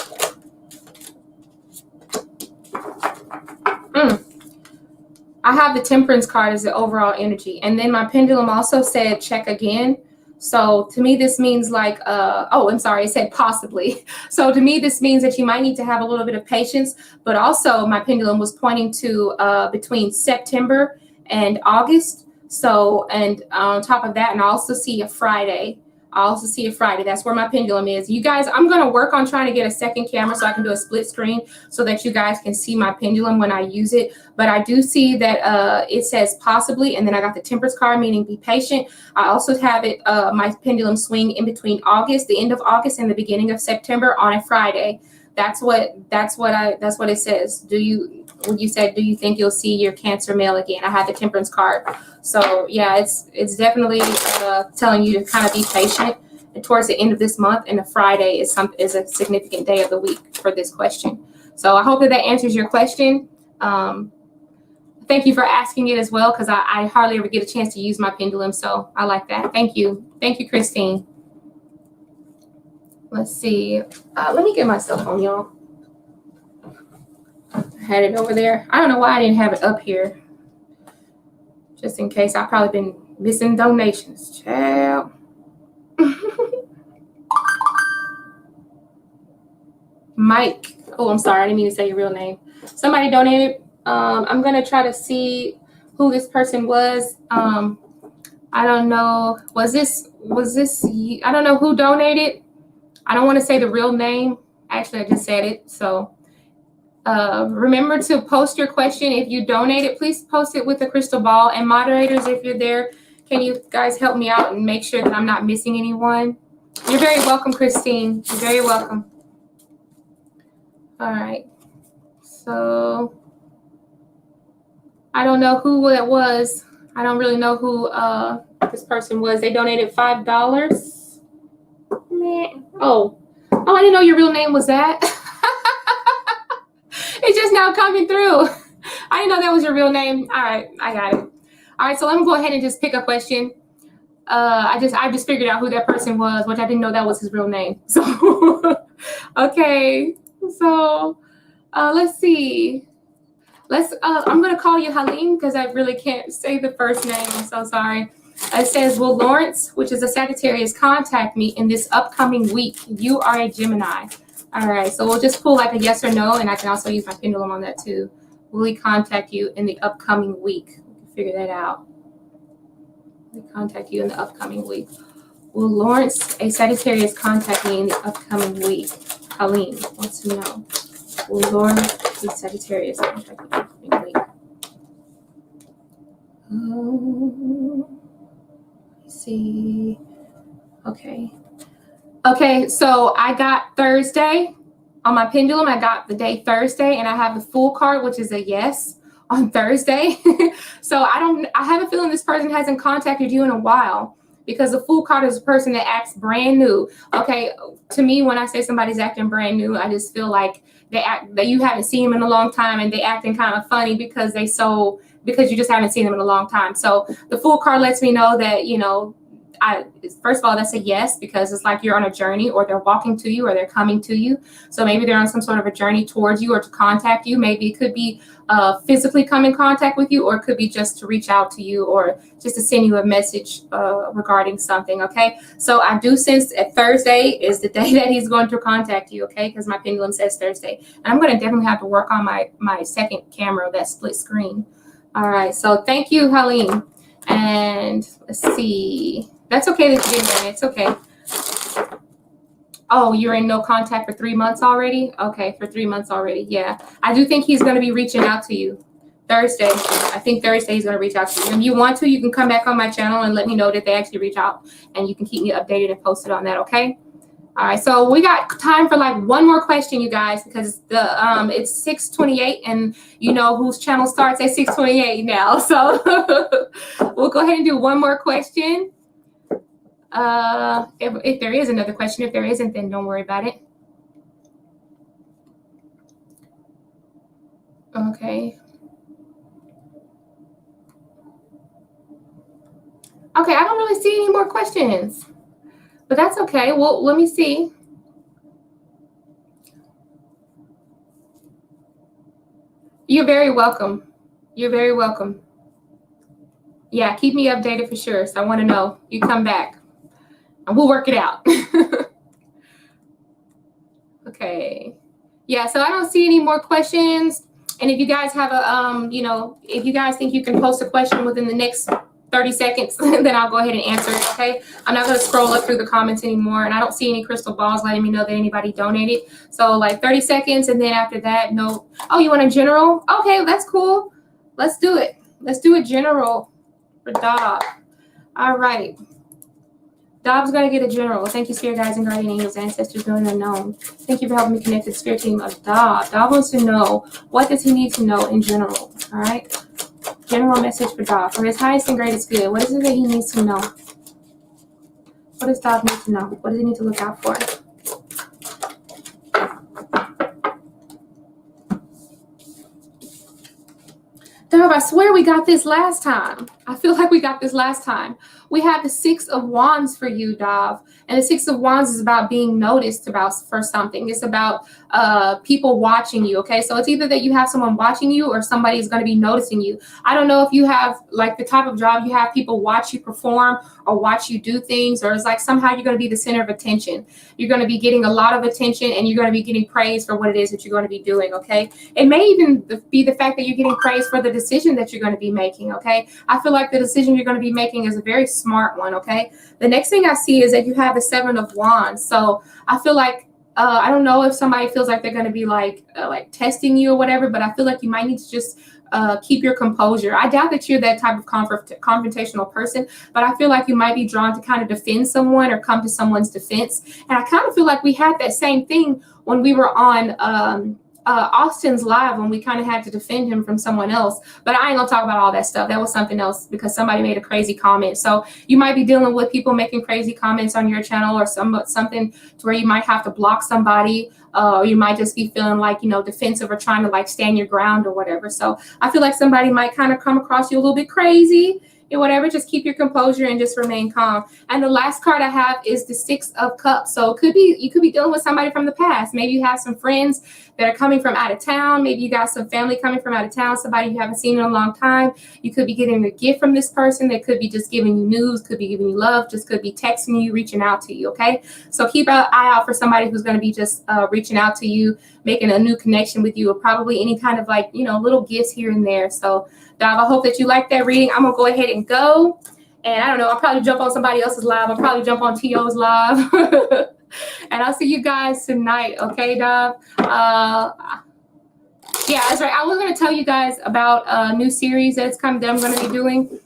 I have the Temperance card as the overall energy. And then my pendulum also said check again. So to me, this means like, oh, I'm sorry, it said possibly. So to me, this means that you might need to have a little bit of patience. But also my pendulum was pointing to between September and August. So, and on top of that, and I also see a Friday. That's where my pendulum is. You guys, I'm going to work on trying to get a second camera so I can do a split screen so that you guys can see my pendulum when I use it. But I do see that it says possibly, and then I got the Temperance card, meaning be patient. I also have it, my pendulum swing in between August, the end of August and the beginning of September on a Friday. That's what it says. When you said, do you think you'll see your Cancer male again? I have the Temperance card. So yeah, it's definitely telling you to kind of be patient. And towards the end of this month, and a Friday is a significant day of the week for this question. So I hope that answers your question. Thank you for asking it as well, because I hardly ever get a chance to use my pendulum. So I like that. Thank you. Thank you, Christine. Let's see. Let me get my cell phone, y'all. I had it over there. I don't know why I didn't have it up here. Just in case. I've probably been missing donations. Child. Mike. Oh, I'm sorry. I didn't mean to say your real name. Somebody donated. I'm going to try to see who this person was. I don't know. Was this, I don't know who donated. I don't want to say the real name. Actually, I just said it. So remember to post your question. If you donated, please post it with a crystal ball. And moderators, if you're there, can you guys help me out and make sure that I'm not missing anyone? You're very welcome, Christine. You're very welcome. All right. So I don't know who it was. I don't really know who this person was. They donated $5. Man. Oh, I didn't know your real name was that. It's just now coming through. I didn't know that was your real name. All right, I got it. All right, so let me go ahead and just pick a question. I just figured out who that person was, which I didn't know that was his real name. So, okay. So, let's see. I'm going to call you Helene because I really can't say the first name. I'm so sorry. It says, will Lawrence, which is a Sagittarius, contact me in this upcoming week? You are a Gemini. All right. So we'll just pull like a yes or no. And I can also use my pendulum on that too. Will he contact you in the upcoming week? We can figure that out. Will he contact you in the upcoming week? Will Lawrence, a Sagittarius, contact me in the upcoming week? Helene wants to know. Will Lawrence, a Sagittarius, contact me in the upcoming week? Let's see. Okay, so I got Thursday on my pendulum. I got the day Thursday, and I have the Fool card, which is a yes on Thursday. So I have a feeling this person hasn't contacted you in a while, because the Fool card is a person that acts brand new. Okay, to me, when I say somebody's acting brand new, I just feel like that you haven't seen them in a long time, and they acting kind of funny because you just haven't seen them in a long time. So the Fool card lets me know that, you know, first of all, that's a yes, because it's like you're on a journey, or they're walking to you, or they're coming to you. So maybe they're on some sort of a journey towards you or to contact you. Maybe it could be physically come in contact with you, or it could be just to reach out to you, or just to send you a message regarding something. Okay, so I do sense that Thursday is the day that he's going to contact you. Okay, because my pendulum says Thursday, and I'm going to definitely have to work on my second camera, that split screen. All right, so thank you, Helene. And let's see. That's okay that you didn't get it. It's okay. Oh, you're in no contact for 3 months already? Okay, for 3 months already. Yeah. I do think he's going to be reaching out to you Thursday. I think Thursday he's going to reach out to you. If you want to, you can come back on my channel and let me know that they actually reach out, and you can keep me updated and posted on that, okay? All right, so we got time for like one more question, you guys, because it's 6:28, and you know whose channel starts at 6:28 now. So we'll go ahead and do one more question. If there is another question. If there isn't, then don't worry about it. Okay. Okay, I don't really see any more questions, but that's okay. Well, let me see. You're very welcome. You're very welcome. Yeah, keep me updated for sure. So I want to know. You come back, and we'll work it out. Okay. Yeah, so I don't see any more questions. And if you guys have a, if you guys think you can post a question within the next 30 seconds, then I'll go ahead and answer it, okay? I'm not going to scroll up through the comments anymore, and I don't see any crystal balls letting me know that anybody donated. So like 30 seconds, and then after that, no. Oh, you want a general? Okay, that's cool. Let's do it. Let's do a general for Dob. All right. Dob's going to get a general. Thank you, Spirit Guides and Guardian Angels, Ancestors, known and unknown. Thank you for helping me connect to the Spirit team of Dob. Dob wants to know, what does he need to know in general? All right. General message for Dob. For his highest and greatest good, what is it that he needs to know? What does Dob need to know? What does he need to look out for? Dob, I swear we got this last time. I feel like we got this last time. We have the Six of Wands for you, Dov. And the Six of Wands is about being noticed for something. It's about people watching you, okay? So it's either that you have someone watching you or somebody is going to be noticing you. I don't know if you have, like, the type of job you have people watch you perform or watch you do things, or it's like somehow you're going to be the center of attention. You're going to be getting a lot of attention and you're going to be getting praise for what it is that you're going to be doing, okay? It may even be the fact that you're getting praise for the decision that you're going to be making, okay? I feel like the decision you're going to be making is a very smart one, okay? The next thing I see is that you have the Seven of Wands. So I feel like, I don't know if somebody feels like they're going to be like testing you or whatever, but I feel like you might need to just keep your composure. I doubt that you're that type of confrontational person, but I feel like you might be drawn to kind of defend someone or come to someone's defense. And I kind of feel like we had that same thing when we were on Austin's live, when we kind of had to defend him from someone else. But I ain't gonna talk about all that stuff. That was something else because somebody made a crazy comment. So you might be dealing with people making crazy comments on your channel, or something to where you might have to block somebody, or you might just be feeling like, you know, defensive or trying to like stand your ground or whatever. So I feel like somebody might kind of come across you a little bit crazy or whatever. Just keep your composure and just remain calm. And the last card I have is the Six of Cups. So you could be dealing with somebody from the past. Maybe you have some friends that are coming from out of town. Maybe you got some family coming from out of town, somebody you haven't seen in a long time. You could be getting a gift from this person. They could be just giving you news, could be giving you love, just could be texting you, reaching out to you, okay? So keep an eye out for somebody who's going to be just reaching out to you, making a new connection with you, or probably any kind of like, you know, little gifts here and there. So Dov, I hope that you like that reading. I'm going to go ahead and go. And I don't know, I'll probably jump on somebody else's live. I'll probably jump on T.O.'s live. And I'll see you guys tonight, okay, Dov? Yeah, that's right. I was going to tell you guys about a new series that I'm going to be doing.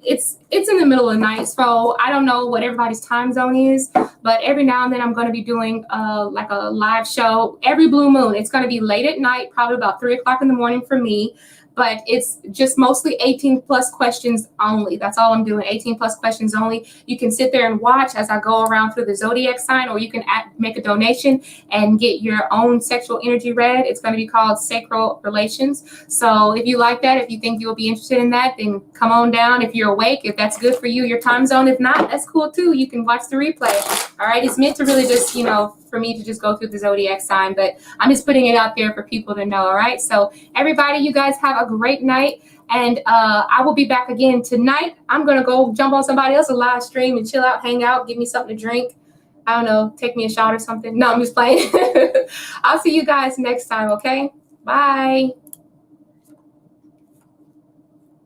It's in the middle of the night, so I don't know what everybody's time zone is, but every now and then I'm going to be doing like a live show every blue moon. It's going to be late at night, probably about 3 o'clock in the morning for me. But it's just mostly 18 plus questions only. That's all I'm doing, 18 plus questions only. You can sit there and watch as I go around through the zodiac sign, or you can make a donation and get your own sexual energy read. It's going to be called Sacral Relations. So if you like that, if you think you'll be interested in that, then come on down. If you're awake, if that's good for you, your time zone. If not, that's cool too. You can watch the replay. All right. It's meant to really just, you know, for me to just go through the zodiac sign, but I'm just putting it out there for people to know. All right. So everybody, you guys have a great night. And I will be back again tonight. I'm going to go jump on somebody else's live stream and chill out, hang out, give me something to drink. I don't know, take me a shot or something. No, I'm just playing. I'll see you guys next time. Okay. Bye.